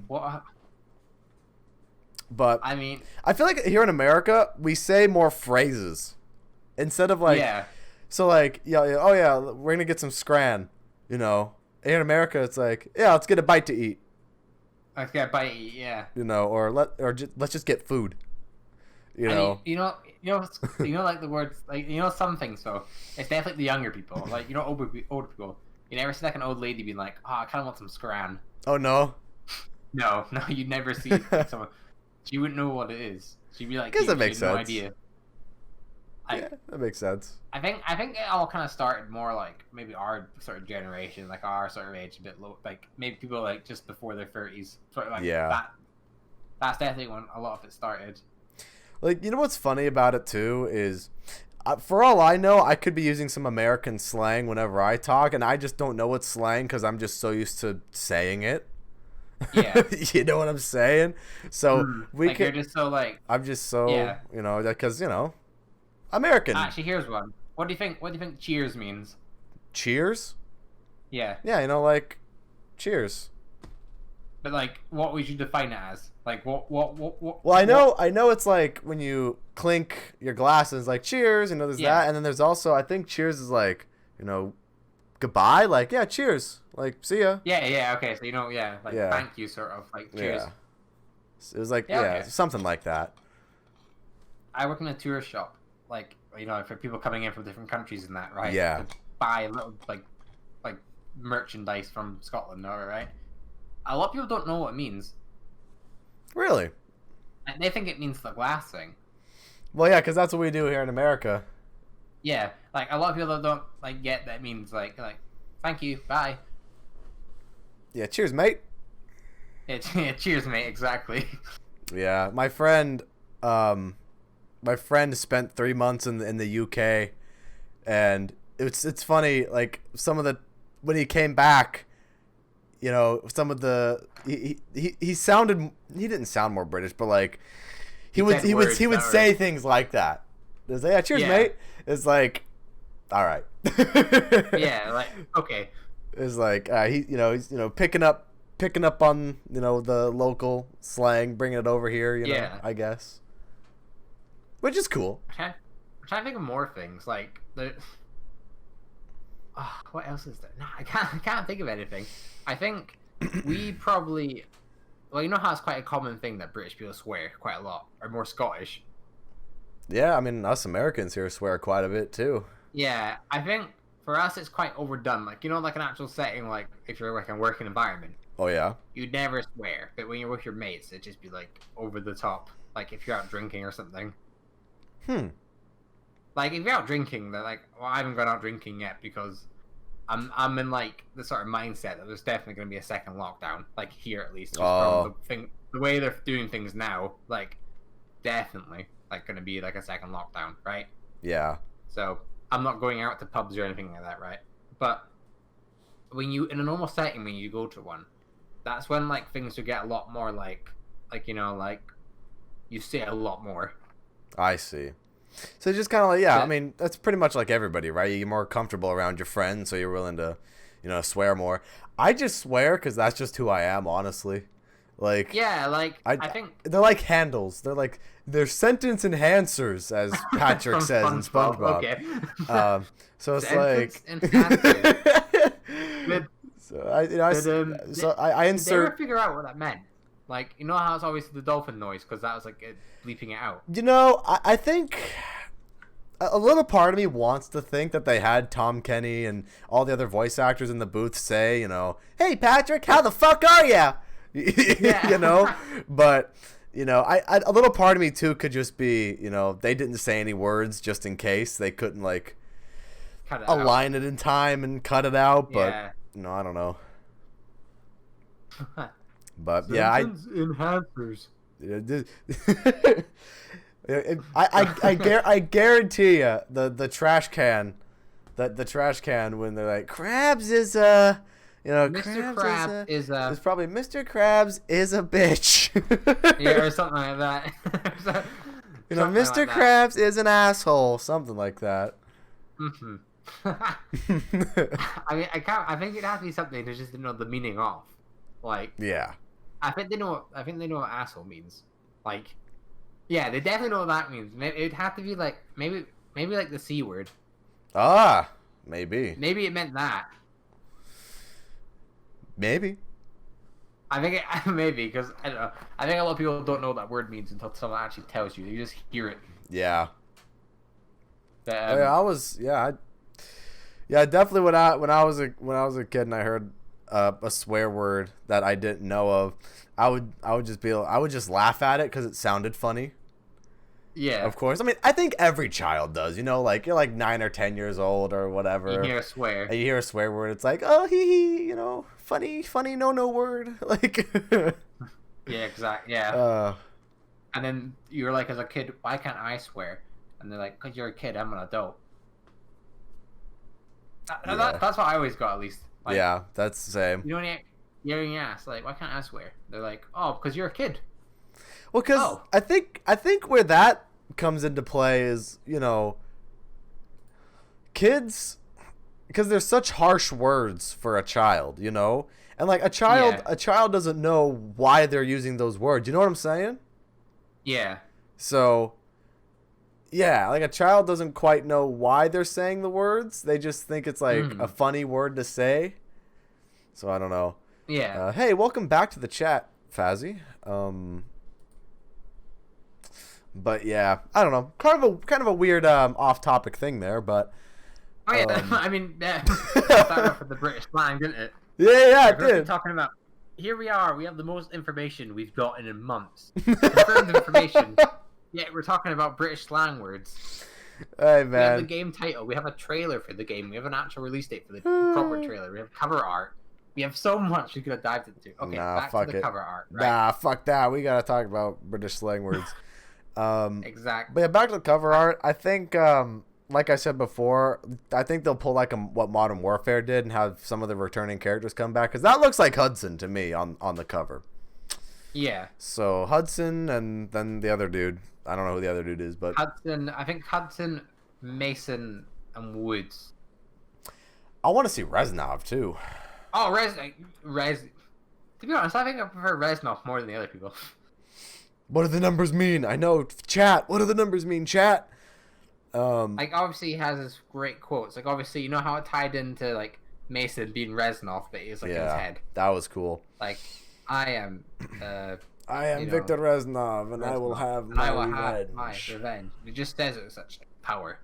What? But I mean, I feel like here in America we say more phrases instead of like. Yeah. So like oh yeah, we're gonna get some scran, you know. Here in America, it's like let's get a bite to eat. Let's get a bite to eat, yeah. You know, let's just get food. You know. You know, like the words, like some things. So it's definitely the younger people, like older people. You never see like an old lady being like, "Oh, I kind of want some scran." Oh no. No, you'd never see someone. She wouldn't know what it is. She'd be like, "Guess that makes sense." No idea. Yeah, that makes sense. I think it all kind of started more like maybe our sort of generation, like our sort of age, a bit low, like maybe people like just before their 30s, sort of like that. That's definitely when a lot of it started. Like, you know what's funny about it too is, for all I know, I could be using some American slang whenever I talk, and I just don't know it's slang because I'm just so used to saying it. Yeah. You know what I'm saying? So you're just so like. I'm just so because American. Actually, here's one. What do you think cheers means? Cheers? Yeah. Yeah, like cheers. But like, what would you define it as? Like, what? Well, I know it's like when you clink your glasses, like cheers. There's that, and then there's also I think cheers is like goodbye. Like cheers. Like see ya. Yeah. Okay, so thank you, sort of like cheers. Yeah. It was like something like that. I work in a tourist shop. Like, for people coming in from different countries and that, right? Yeah. To buy a little, like merchandise from Scotland, all right? A lot of people don't know what it means. Really? And they think it means the glass thing. Well, yeah, because that's what we do here in America. Yeah, like, a lot of people don't, get that it means, like, thank you, bye. Yeah, cheers, mate. Yeah, cheers, mate, exactly. Yeah, my friend spent 3 months in the UK, and it's funny, like when he came back, some of the he didn't sound more British, but like he would say things like that. It was like, cheers, mate. It's like, all right. Yeah, like, okay. It's like he's picking up on the local slang, bringing it over here. I guess. Which is cool. I'm trying to think of more things. Like, what else is there? No, I can't think of anything. I think we probably... Well, you know how it's quite a common thing that British people swear quite a lot, or more Scottish. Yeah, I mean, us Americans here swear quite a bit, too. Yeah, I think for us it's quite overdone. Like, like an actual setting, like, if you're like in a working environment. Oh, yeah? You'd never swear, but when you're with your mates, it'd just be, like, over the top. Like, if you're out drinking or something. Like, if you're out drinking, they're like, well, I haven't gone out drinking yet because I'm in, like, the sort of mindset that there's definitely going to be a second lockdown. Like, here at least. From the way they're doing things now, like, definitely, like, going to be, like, a second lockdown, right? Yeah. So, I'm not going out to pubs or anything like that, right? But when you, in a normal setting, when you go to one, that's when, like, things will get a lot more, like, you say a lot more. I see. So just kind of like, I mean, that's pretty much like everybody, right? You're more comfortable around your friends, so you're willing to, swear more. I just swear because that's just who I am, honestly. Like, yeah, like, I think... They're like handles. They're sentence enhancers, as Patrick says in SpongeBob. Okay. So it's sentence like... So I insert... Did they ever figure out what that meant? Like, you know how it's always the dolphin noise, because that was, like, it bleeping it out. I think a little part of me wants to think that they had Tom Kenny and all the other voice actors in the booth say, hey, Patrick, how the fuck are ya? Yeah. But, I a little part of me, too, could just be, they didn't say any words just in case. They couldn't, like... cut it align it in time and cut it out, but yeah. no, I don't know. But yeah, enhancers. I guarantee you the trash can, the trash can when they're like Krabs is a, Mr. Krabs is a. It's probably Mr. Krabs is a bitch. Yeah, or something like that. Mr. Krabs is an asshole, something like that. Mm-hmm. I mean, I think it has to be something to just know the meaning of, like. Yeah. I think they know what asshole means. Like, yeah, they definitely know what that means. It'd have to be like maybe like the C word. Ah, maybe. Maybe it meant that. Maybe. I think maybe because I don't know. I think a lot of people don't know what that word means until someone actually tells you. You just hear it. Yeah. But, definitely when I was a kid and I heard a swear word that I didn't know of, I would just laugh at it because it sounded funny. Yeah. Of course. I mean, I think every child does. Like you're like 9 or 10 years old or whatever. You hear a swear. And you hear a swear word. It's like, oh, hee, funny, no word. Like. Yeah, exactly. Yeah. And then you're like, as a kid, why can't I swear? And they're like, because you're a kid, I'm an adult. That's what I always got, at least. Like, yeah, that's the same. You know, when you're in your ass, like, why can't I swear? They're like, oh, because you're a kid. Well, because I think where that comes into play is, kids, because they're such harsh words for a child, and like a child doesn't know why they're using those words. You know what I'm saying? Yeah. So, yeah, like a child doesn't quite know why they're saying the words. They just think it's like a funny word to say. So I don't know. Yeah. Hey, welcome back to the chat, Fazzy. But yeah, I don't know. Kind of a weird off-topic thing there, but. Oh yeah, I mean, started off with the British slang, didn't it? Yeah, it did. Talking about. Here we are. We have the most information we've gotten in months. Confirmed information. Yeah, we're talking about British slang words. Hey man. We have the game title. We have a trailer for the game. We have an actual release date for the proper trailer. We have cover art. We have so much we could have dived into. Okay, back to the cover art. Right? Nah, fuck that. We gotta talk about British slang words. Exactly. But yeah, back to the cover art. I think, like I said before, I think they'll pull like what Modern Warfare did and have some of the returning characters come back, because that looks like Hudson to me on the cover. Yeah. So Hudson and then the other dude. I don't know who the other dude is, but Hudson. I think Hudson, Mason, and Woods. I want to see Reznov too. Oh, Rez. To be honest, I think I prefer Reznov more than the other people. What do the numbers mean? I know, chat. What do the numbers mean, chat? Like, obviously he has his great quotes. Like, obviously, you know how it tied into like Mason being Reznov, but he's like in his head. That was cool. Like, I am Victor Reznov, and I will have my revenge. It just says it with such power.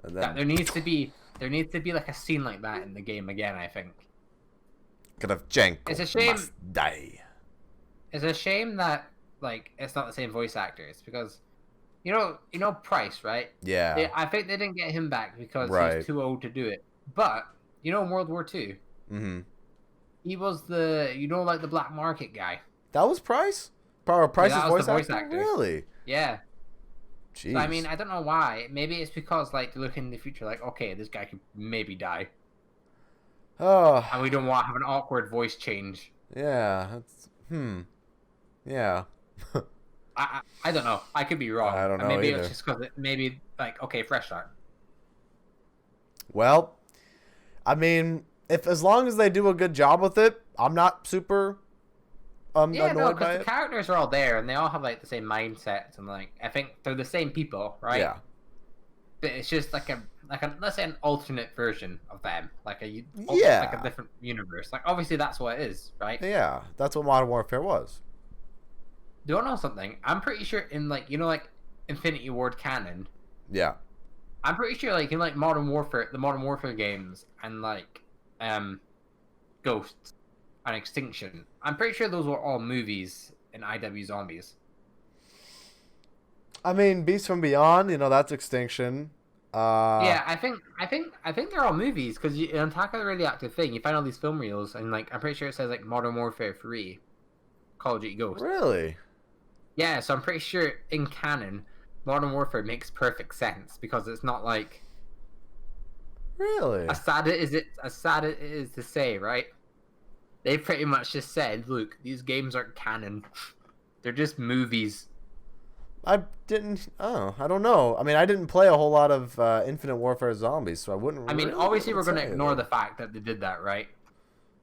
And then, there needs to be like a scene like that in the game again. I think. It's a shame. Must die. It's a shame that like it's not the same voice actors, because you know Price, right? Yeah. I think they didn't get him back because he's too old to do it. But in World War II, he was like the black market guy. That was Price? Price's voice actor? Really? Yeah. Jeez. So, I mean, I don't know why. Maybe it's because, like, to look in the future, like, okay, this guy could maybe die. Oh. And we don't want to have an awkward voice change. Yeah. Yeah. I don't know. I could be wrong. I don't know maybe either. It's just because maybe, like, okay, fresh start. Well, I mean, as long as they do a good job with it, I'm not super annoyed by it. The characters are all there, and they all have like the same mindsets, and like I think they're the same people, right? Yeah. But it's just like a let's say an alternate version of them, like a different universe. Like obviously that's what it is, right? Yeah, that's what Modern Warfare was. Do you know something? I'm pretty sure in like Infinity Ward canon. Yeah. I'm pretty sure like in like Modern Warfare, the Modern Warfare games, and like Ghosts and Extinction. I'm pretty sure those were all movies in IW Zombies. I mean, Beast from Beyond, that's Extinction. Yeah, I think they're all movies because on Attack of the Radioactive thing, you find all these film reels, and like I'm pretty sure it says like Modern Warfare 3, Call of Duty Ghosts. Really? Yeah, so I'm pretty sure in canon, Modern Warfare makes perfect sense because it's not like Really? as sad it is to say, right? They pretty much just said, "Look, these games aren't canon; they're just movies." I didn't. Oh, I don't know. I mean, I didn't play a whole lot of Infinite Warfare Zombies, so I wouldn't. I mean, really obviously, we're going to say ignore that. the fact that they did that, right?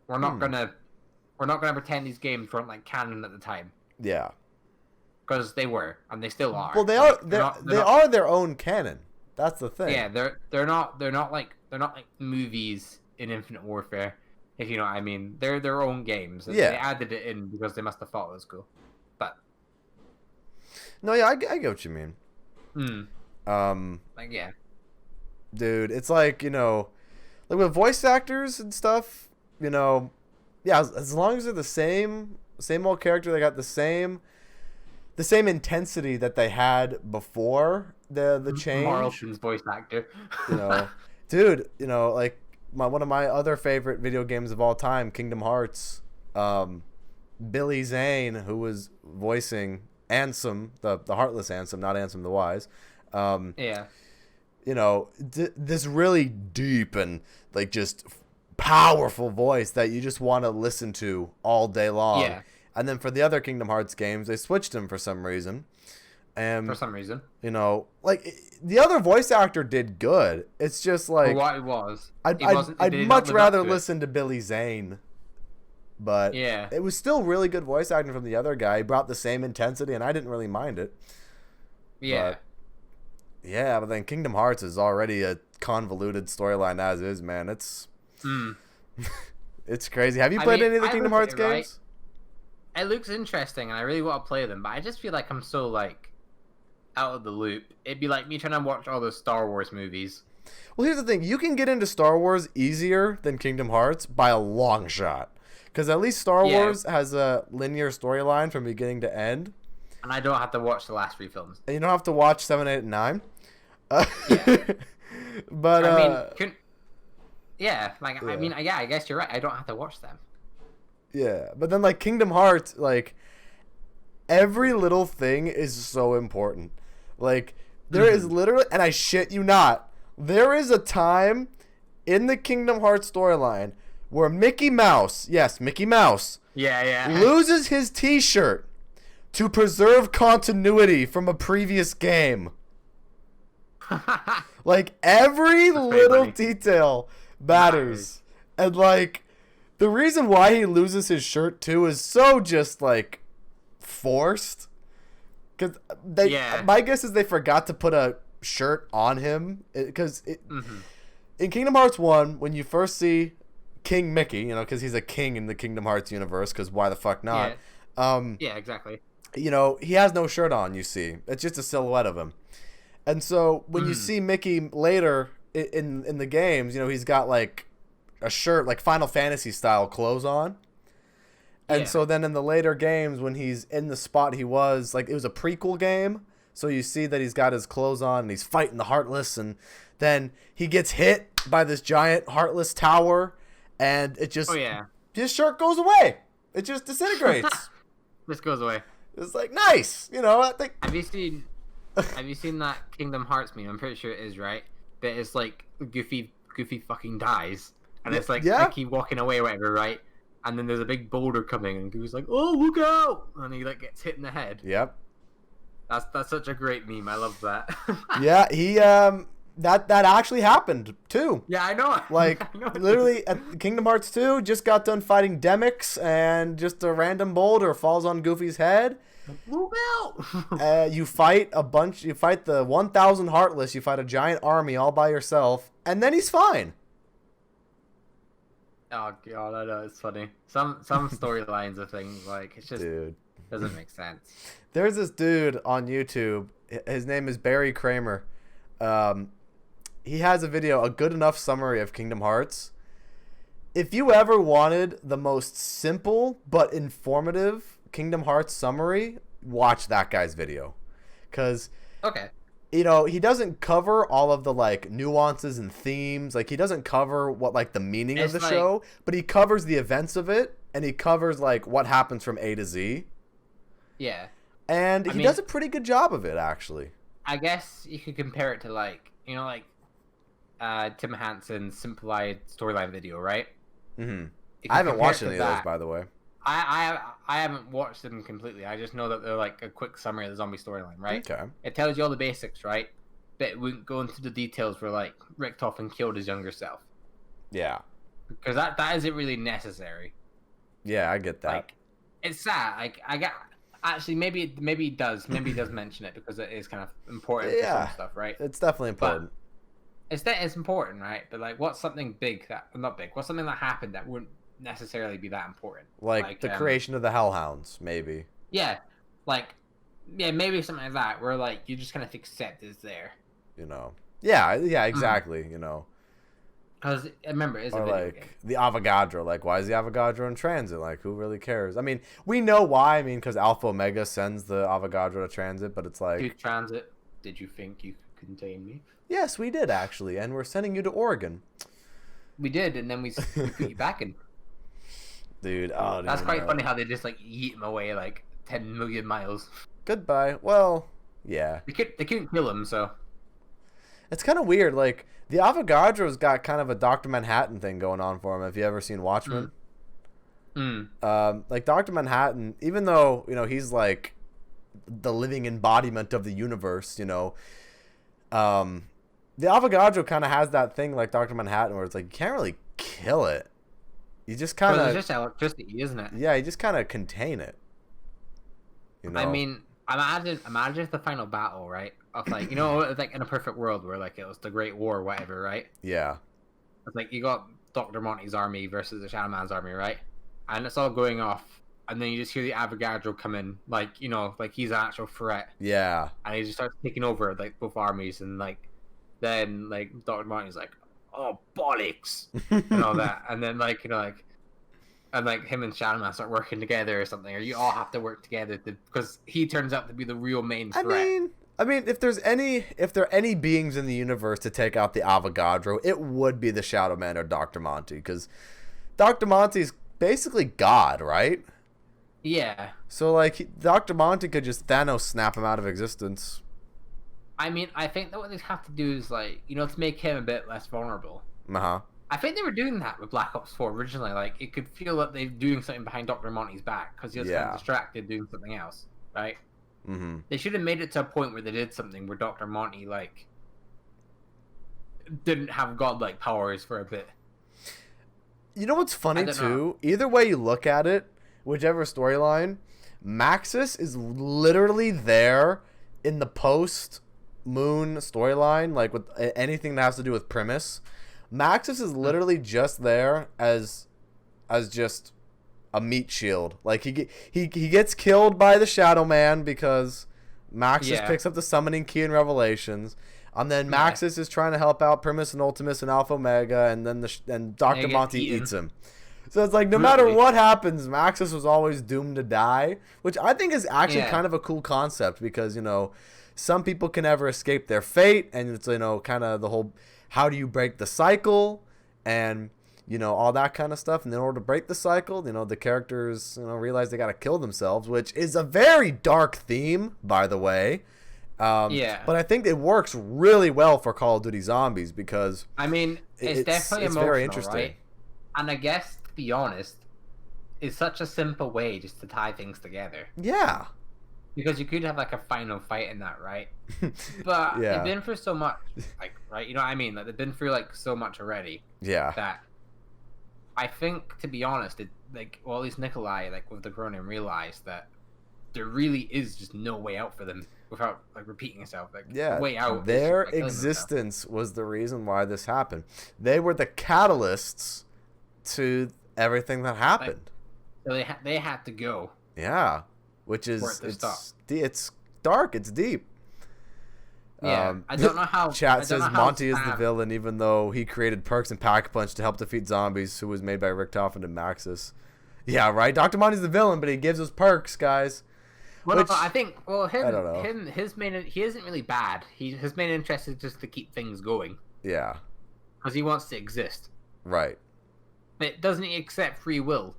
We're not gonna pretend these games weren't like canon at the time Yeah. because they were, and they still are. Well, they Like, are. They are their own canon. That's the thing. Yeah, they're not like movies in Infinite Warfare, if you know what I mean. They're their own games. Yeah. They added it in because they must have thought it was cool. But No, yeah, I get what you mean. like yeah. Dude, it's like, like with voice actors and stuff, yeah, as long as they're the same old character, they got the same intensity that they had before the change. Marlton's voice actor. Dude, like one of my other favorite video games of all time, Kingdom Hearts. Billy Zane, who was voicing Ansem, the Heartless Ansem, not Ansem the Wise. Yeah. This really deep and like just powerful voice that you just want to listen to all day long. Yeah. And then for the other Kingdom Hearts games, they switched him for some reason. And For some reason. Like the other voice actor did good. It's just like For what it was. I'd much rather listen to Billy Zane. But yeah, it was still really good voice acting from the other guy. He brought the same intensity, and I didn't really mind it. Yeah. But then Kingdom Hearts is already a convoluted storyline as is, man. It's it's crazy. Have you played any of the Kingdom Hearts games? It looks interesting, and I really want to play them, but I just feel like I'm so like out of the loop. It'd be like me trying to watch all the Star Wars movies. Well, here's the thing: you can get into Star Wars easier than Kingdom Hearts by a long shot. Because at least Star Wars has a linear storyline from beginning to end. And I don't have to watch the last 3 films. And you don't have to watch 7, 8, and 9. Yeah. But, I guess you're right. I don't have to watch them. Yeah. But then, like, Kingdom Hearts, like, every little thing is so important. Like, there is literally, and I shit you not, there is a time in the Kingdom Hearts storyline where Mickey Mouse, yes, Mickey Mouse, loses his t-shirt to preserve continuity from a previous game. Like, every little detail matters. And, like, the reason why he loses his shirt, too, is so just, like, forced. Because my guess is they forgot to put a shirt on him. Because in Kingdom Hearts 1, when you first see King Mickey, because he's a king in the Kingdom Hearts universe, because why the fuck not? Yeah, exactly. He has no shirt on, you see. It's just a silhouette of him. And so when you see Mickey later in the games, he's got like a shirt, like Final Fantasy style clothes on. And so then in the later games, when he's in the spot he was, like it was a prequel game, so you see that he's got his clothes on and he's fighting the Heartless, and then he gets hit by this giant Heartless tower. And it just, his shirt goes away. It just disintegrates. Just goes away. It's like, nice. I think. Have you seen that Kingdom Hearts meme? I'm pretty sure it is, right? That it's like Goofy fucking dies. And it's like Mickey walking away or whatever, right? And then there's a big boulder coming and Goofy's like, oh, look out! And he like gets hit in the head. Yep. That's such a great meme. I love that. Yeah, he that actually happened too. Yeah, I know. Like I know. literally at Kingdom Hearts 2 just got done fighting Demyx, and just a random boulder falls on Goofy's head. Move out. You fight the 1,000 Heartless, you fight a giant army all by yourself, and then he's fine. Oh god, I know, it's funny. Some storylines of things, like, it's just doesn't make sense. There's this dude on YouTube. His name is Barry Kramer. He has a video, a good enough summary of Kingdom Hearts. If you ever wanted the most simple but informative Kingdom Hearts summary, watch that guy's video. Because you know, he doesn't cover all of the like nuances and themes. Like he doesn't cover what like the meaning of the show, but he covers the events of it, and he covers like what happens from A to Z. Yeah. And he does a pretty good job of it, actually. I guess you could compare it to like, you know, like Tim Hansen's simplified storyline video, right? Mm-hmm. I haven't watched any of those, by the way. I haven't watched them completely. I just know that they're like a quick summary of the zombie storyline, right? Okay. It tells you all the basics, right? But it wouldn't go into the details where like Richtofen killed his younger self. Yeah. Because that isn't really necessary. Yeah, I get that. Like, it's sad. Like I got actually maybe he does mention it because it is kind of important for some stuff, right? It's definitely important. But it's important, right? But like, what's something big that not big? What's something that happened that wouldn't necessarily be that important? Like the creation of the Hellhounds, maybe. Yeah, maybe something like that, where like you just kind of accept it's there. You know. Yeah, exactly. You know. Because remember, it's a video like game. The Avogadro. Like, why is the Avogadro in transit? Like, who really cares? I mean, we know why. I mean, because Alpha Omega sends the Avogadro to transit, but it's like... To transit, did you think you could contain me? Yes, we did, actually, and we're sending you to Oregon. We did, and then we put you back in. Dude, that's quite funny how they just, like, yeet him away, like, 10 million miles. Goodbye. Well, yeah. They couldn't kill him, so... It's kind of weird, like... The Avogadro's got kind of a Dr. Manhattan thing going on for him. Have you ever seen Watchmen? Like Dr. Manhattan, even though, you know, he's like the living embodiment of the universe, you know, the Avogadro kind of has that thing like Dr. Manhattan where it's like you can't really kill it. You just kind of... It's just electricity, isn't it? Yeah, you just kind of contain it. You know? I mean, imagine the final battle, right? Of like, you know, like in a perfect world where like it was the Great War or whatever, right? Yeah. It's like you got Dr. Monty's army versus the Shadow Man's army, right? And it's all going off, and then you just hear the Avogadro come in, like, you know, like he's an actual threat. Yeah. And he just starts taking over like both armies, and like then like Dr. Monty's like, oh bollocks, and all that, and then like, you know, like. And like him and Shadow Man start working together or something, or you all have to work together because he turns out to be the real main threat. I mean, if there are any beings in the universe to take out the Avogadro, it would be the Shadow Man or Dr. Monty, because Dr. Monty's basically God, right? Yeah. So like Dr. Monty could just Thanos snap him out of existence. I mean, I think that what they have to do is like, you know, to make him a bit less vulnerable. Uh-huh. I think they were doing that with Black Ops 4 originally. Like, it could feel that they're doing something behind Dr. Monty's back because he was kind of distracted doing something else, right? Mm-hmm. They should have made it to a point where they did something where Dr. Monty, like, didn't have godlike powers for a bit. You know what's funny, too? Either way you look at it, whichever storyline, Maxis is literally there in the post-Moon storyline, like, with anything that has to do with Primus. Maxis is literally just there as just a meat shield. Like he gets killed by the Shadow Man because Maxis picks up the summoning key in Revelations, and then Maxis is trying to help out Primus and Ultimus and Alpha Omega, and then Dr. Monty eats him. So it's like no matter what happens, Maxis was always doomed to die, which I think is actually kind of a cool concept because, you know, some people can never escape their fate, and it's, you know, kind of the whole how do you break the cycle and, you know, all that kind of stuff. And in order to break the cycle, you know, the characters, you know, realize they got to kill themselves, which is a very dark theme, by the way. But I think it works really well for Call of Duty Zombies because I mean, it's definitely emotional, very interesting. Right? And I guess, to be honest, it's such a simple way just to tie things together. Yeah. Because you could have like a final fight in that, right? But they've been through so much, like, right? You know what I mean? Like they've been through like so much already. Yeah. That I think, to be honest, at least Nikolai, like with the Gronin, realized that there really is just no way out for them without like repeating itself. Like way out. Their existence was the reason why this happened. They were the catalysts to everything that happened. So they had to go. Yeah. Which is it's dark, it's deep. Yeah, I don't know how. Chat says Monty is the villain, even though he created Perks and Pack-a-Punch to help defeat zombies, who was made by Richtofen and Maxis. Yeah, right. Dr. Monty's the villain, but he gives us perks, guys. Well, Which, no, I think I don't know. his main he isn't really bad. His main interest is just to keep things going Yeah. because he wants to exist. Right. But doesn't he accept free will?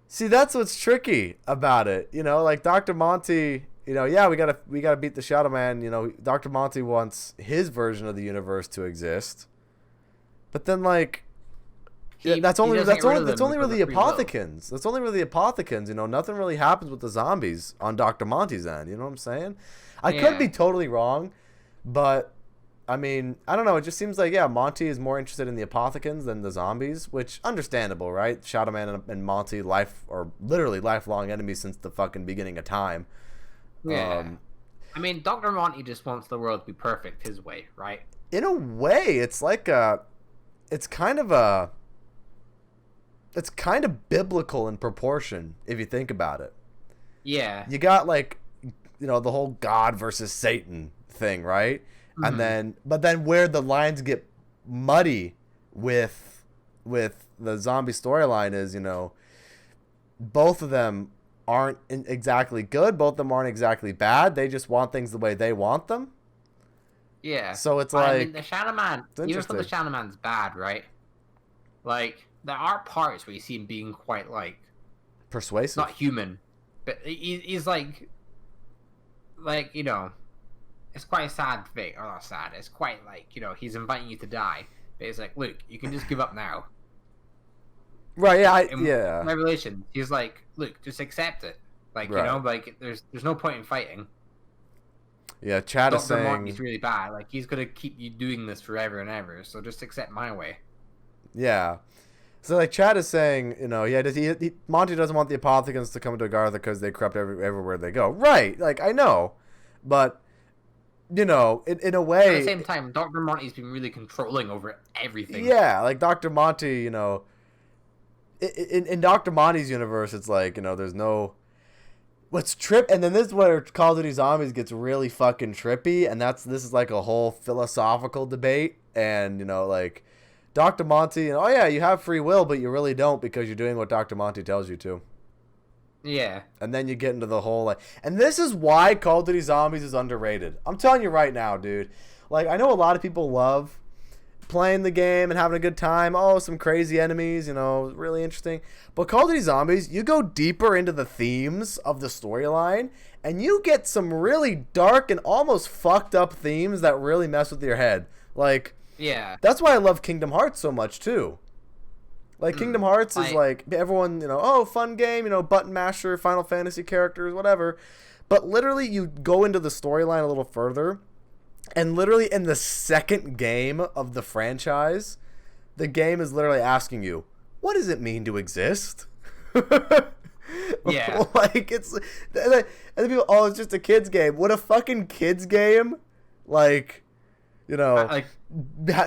See, that's what's tricky about it. You know, like Dr. Monty, you know, yeah, we gotta beat the Shadow Man. You know, Dr. Monty wants his version of the universe to exist, but then like, that's only really the Apothecans. That's only really the Apothecans. You know, nothing really happens with the zombies on Dr. Monty's end. You know what I'm saying? I could be totally wrong, but I mean, I don't know. It just seems like, yeah, Monty is more interested in the Apothecans than the zombies, which understandable, right? Shadow Man and Monty literally lifelong enemies since the fucking beginning of time. Yeah. I mean, Dr. Monty just wants the world to be perfect his way, right? In a way, it's kind of biblical in proportion if you think about it. Yeah. You got like, you know, the whole God versus Satan thing, right? And but then where the lines get muddy with the zombie storyline is, you know, both of them aren't exactly good. Both of them aren't exactly bad. They just want things the way they want them. Yeah. So it's like, I mean, the Shadow Man, even though the Shadow Man's bad, right? Like, there are parts where you see him being quite, like, persuasive. Not human, but he's like, you know, it's quite a sad thing. Or not sad. It's quite like, you know, he's inviting you to die. But it's like, look, you can just give up now. Right, yeah, In Revelation, he's like, look, just accept it. Like, you know, like, there's no point in fighting. Yeah, Chad is saying... Monty's really bad. Like, he's going to keep you doing this forever and ever, so just accept my way. Yeah. So, like, Chad is saying, you know, Monty doesn't want the Apothecans to come to Agartha because they corrupt everywhere they go. Right, like, I know. But, you know, in a way... At the same time, Dr. Monty's been really controlling over everything. Yeah, like, Dr. Monty, you know... In Dr. Monty's universe, it's like, you know, there's no... and then this is where Call of Duty Zombies gets really fucking trippy, and this is like a whole philosophical debate, and, you know, like, Dr. Monty, and, oh yeah, you have free will, but you really don't because you're doing what Dr. Monty tells you to. Yeah. And then you get into the whole, like, and this is why Call of Duty Zombies is underrated. I'm telling you right now, dude. Like, I know a lot of people love playing the game and having a good time. Oh, some crazy enemies, you know, really interesting. But Call of Duty Zombies, you go deeper into the themes of the storyline, and you get some really dark and almost fucked up themes that really mess with your head. Like, yeah, that's why I love Kingdom Hearts so much too. Like, Kingdom Hearts is like, everyone, you know, oh, fun game, you know, button masher, Final Fantasy characters, whatever. But literally, you go into the storyline a little further, and literally in the second game of the franchise, the game is literally asking you, what does it mean to exist? Yeah. Like, it's... And then people, oh, it's just a kid's game. What a fucking kid's game? Like, you know,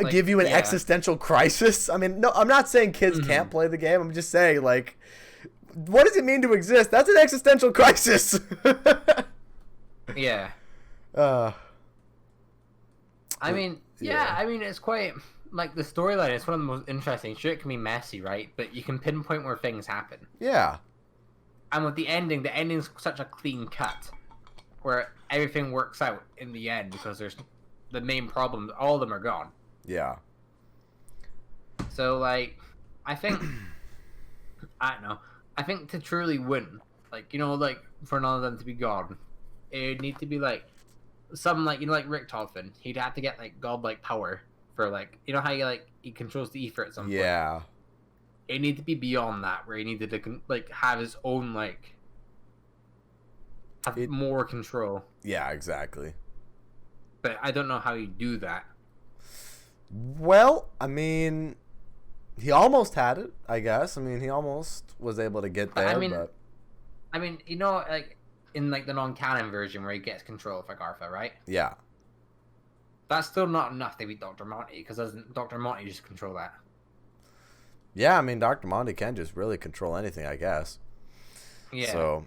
give you an existential crisis? I mean, no, I'm not saying kids can't play the game. I'm just saying, like, what does it mean to exist? That's an existential crisis. Yeah. I mean, I mean, it's quite, like, the storyline is one of the most interesting. Sure, it can be messy, right? But you can pinpoint where things happen. Yeah. And with the ending's such a clean cut, where everything works out in the end because there's the main problems, all of them are gone. Yeah. So, like, I think, I don't know, I think to truly win, like, you know, like, for none of them to be gone, it'd need to be, like, something like, you know, like Rick Tolfin, he'd have to get, like, godlike power for, like, you know how he controls the ether at some point? Yeah. It needed to be beyond that, where he needed to, like, have his own, like, more control. Yeah, exactly. But I don't know how you do that. Well, I mean, he almost had it, I guess. I mean, he almost was able to get there, I mean, you know, like, in, like, the non-canon version where he gets control of Agartha, right? Yeah. That's still not enough to beat Dr. Monty, because doesn't Dr. Monty just control that? Yeah, I mean, Dr. Monty can just really control anything, I guess. Yeah. So,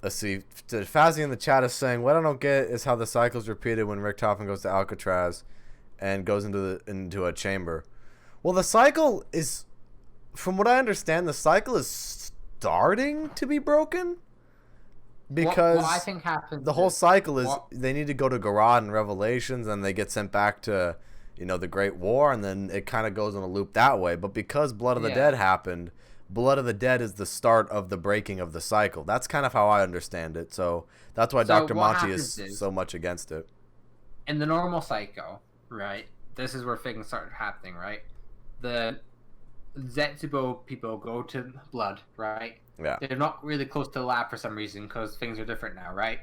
let's see. Fazzy in the chat is saying, what I don't get is how the cycle's repeated when Rick Toppin goes to Alcatraz and goes into a chamber. Well, the cycle is, from what I understand, the cycle is starting to be broken. Because what I think happens the whole cycle is what, they need to go to Garad and Revelations, and they get sent back to, the Great War, and then it kind of goes in a loop that way. But because Blood of the Dead happened, Blood of the Dead is the start of the breaking of the cycle. That's kind of how I understand it. So that's why Dr. Monty is so much against it. In the normal cycle, right? This is where things start happening, right? The Zetsubo people go to Blood, right? Yeah. They're not really close to the lab for some reason because things are different now, right?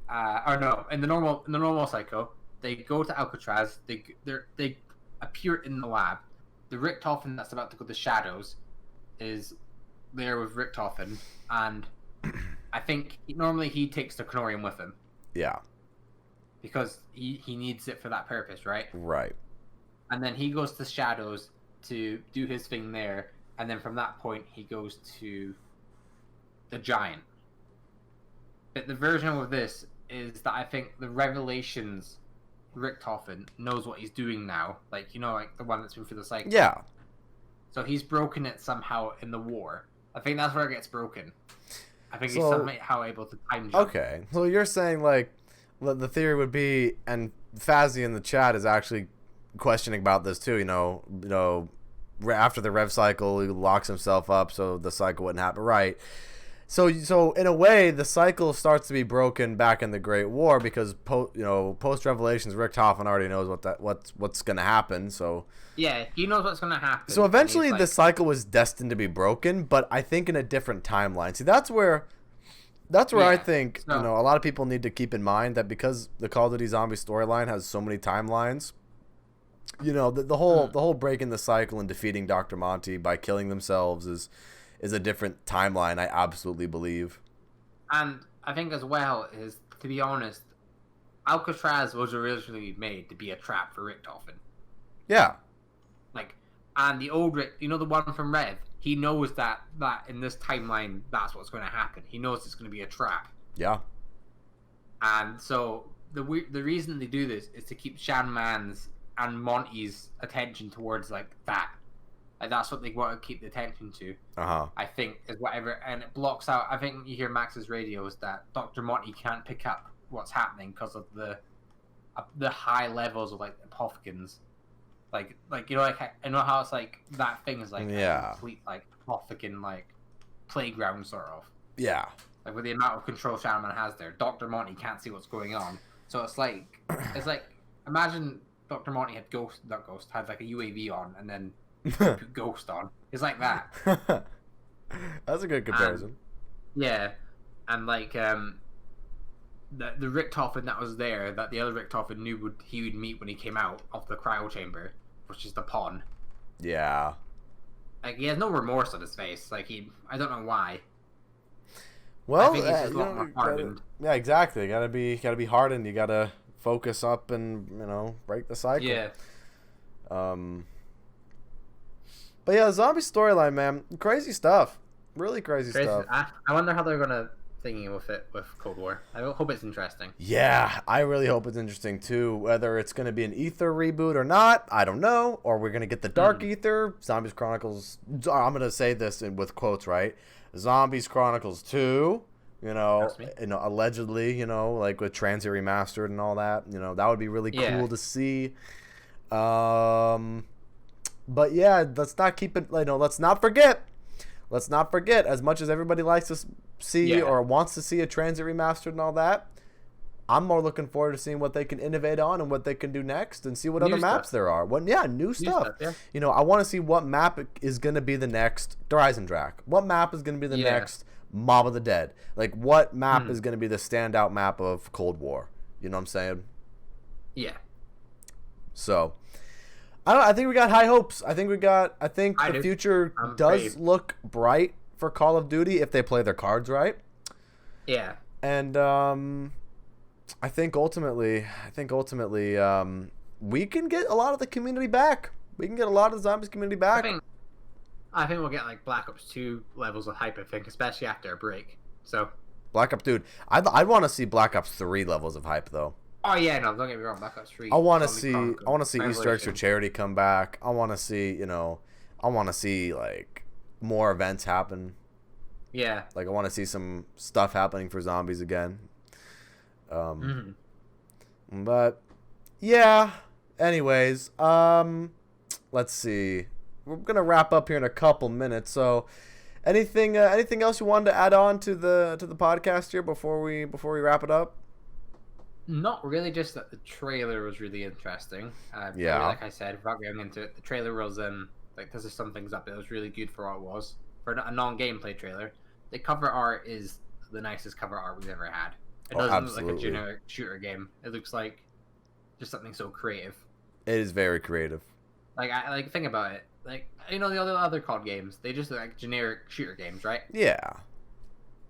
Or no, in the normal cycle, they go to Alcatraz. They appear in the lab. The Richtofen that's about to go to Shadows is there with Richtofen, and I think normally he takes the Canorium with him. Yeah. Because he needs it for that purpose, right? Right. And then he goes to Shadows to do his thing there, and then from that point he goes to the Giant. But the version of this is that I think the Revelations Richtofen knows what he's doing now. Like, like the one that's been through the cycle. Yeah. So he's broken it somehow in the war. I think that's where it gets broken. I think he's somehow able to time jump. Okay. So you're saying, like, the theory would be, and Fazzy in the chat is actually questioning about this too, after the Rev cycle, he locks himself up so the cycle wouldn't happen. Right. So in a way, the cycle starts to be broken back in the Great War because post Revelations, Richtofen already knows what's going to happen. So yeah, he knows what's going to happen. So eventually, the cycle was destined to be broken, but I think in a different timeline. See, that's where I think a lot of people need to keep in mind that because the Call of Duty Zombie storyline has so many timelines. The whole breaking the cycle and defeating Dr. Monty by killing themselves is a different timeline, I absolutely believe. And I think as well is, to be honest, Alcatraz was originally made to be a trap for Richtofen. Yeah. And the old Rick, the one from Rev, he knows that in this timeline, that's what's going to happen. He knows it's going to be a trap. Yeah. And so the reason they do this is to keep Shanman's and Monty's attention towards that. That's what they want to keep the attention to. I think is whatever, and it blocks out. I think you hear Max's radios that Dr. Monty can't pick up what's happening because of the high levels of apothecans. I know how it's that thing is a complete apothecan playground sort of. Yeah. With the amount of control Shaman has there, Dr. Monty can't see what's going on. So it's imagine Dr. Monty had had a UAV on and then put Ghost on. It's like that. That's a good comparison. And the Richtofen that was there, that the other Richtofen knew he would meet when he came out of the cryo chamber, which is the pawn. Yeah. He has no remorse on his face. I don't know why. Well, I think he's just a lot more hardened. Yeah, exactly. You gotta be hardened. You gotta focus up and break the cycle. Yeah. But yeah, the zombie storyline, man, crazy stuff. Really crazy stuff. I wonder how they're gonna thingy with Cold War. I hope it's interesting. Yeah, I really hope it's interesting too. Whether it's gonna be an Ether reboot or not, I don't know. Or we're gonna get the Dark Ether, Zombies Chronicles. I'm gonna say this with quotes, right? Zombies Chronicles 2. Allegedly, with Transit Remastered and all that. That would be really cool to see. But yeah, let's not keep it. Let's not forget. As much as everybody likes to see or wants to see a Transit Remastered and all that, I'm more looking forward to seeing what they can innovate on and what they can do next, and see what other maps there are. New stuff. Yeah. I want to see what map is going to be the next Dreisendrach. What map is going to be the next Mob of the Dead? What map is going to be the standout map of Cold War? You know what I'm saying? Yeah. So, I think we got high hopes. I think the future does look bright for Call of Duty if they play their cards right. Yeah. And I think ultimately, we can get a lot of the community back. We can get a lot of the Zombies community back. I think we'll get Black Ops 2 levels of hype, I think, especially after a break. So Black Ops, dude, I'd want to see Black Ops 3 levels of hype though. Oh yeah, no, don't get me wrong, Black Ops 3. I want to see Easter eggs for charity come back. I want to see, more events happen. Yeah. Like, I want to see some stuff happening for zombies again. But yeah. Anyways, let's see. We're gonna wrap up here in a couple minutes. So, anything else you wanted to add on to the podcast here before we wrap it up? Not really. Just that the trailer was really interesting. Yeah. Like I said, without going into it, the trailer was like there's some things up there that was really good for what it was for a non-gameplay trailer. The cover art is the nicest cover art we've ever had. It doesn't look like a generic shooter game. It looks like just something so creative. It is very creative. Like think about it. Like, you know, the other COD games, they just look like generic shooter games, right? Yeah.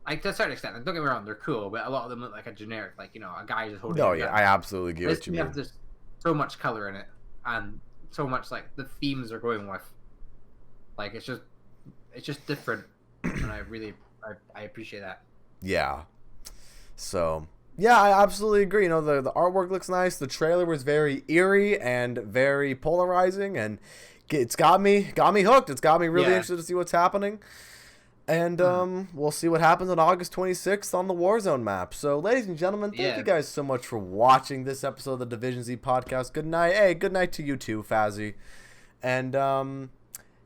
Like, to a certain extent, like, don't get me wrong, they're cool, but a lot of them look like a generic, like, you know, a guy just holding. No, yeah, I absolutely get what you mean. Have just so much color in it, and so much like the themes they're going with. Like, it's just different, and I appreciate that. Yeah. So, yeah, I absolutely agree. You know, the artwork looks nice. The trailer was very eerie and very polarizing, and it's got me hooked. It's got me really interested to see what's happening. And we'll see what happens on August 26th on the Warzone map. So, ladies and gentlemen, thank you guys so much for watching this episode of the Division Z podcast. Good night. Hey, good night to you too, Fazzy. And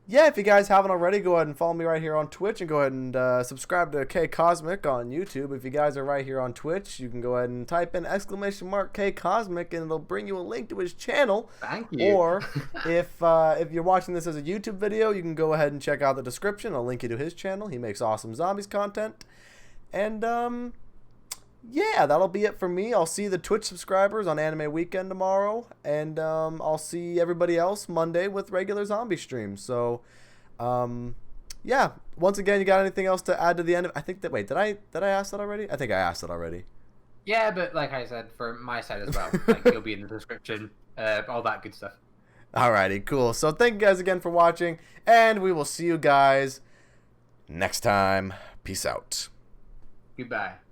yeah, if you guys haven't already, go ahead and follow me right here on Twitch, and go ahead and subscribe to K Cosmic on YouTube. If you guys are right here on Twitch, you can go ahead and type in !K Cosmic, and it'll bring you a link to his channel. Thank you. Or if you're watching this as a YouTube video, you can go ahead and check out the description. I'll link you to his channel. He makes awesome zombies content. And yeah, that'll be it for me. I'll see the Twitch subscribers on Anime Weekend tomorrow, and I'll see everybody else Monday with regular zombie streams. So, yeah. Once again, you got anything else to add to the end? I think that. Wait, did I ask that already? I think I asked it already. Yeah, but like I said, for my side as well, like it'll be in the description, all that good stuff. Alrighty, cool. So thank you guys again for watching, and we will see you guys next time. Peace out. Goodbye.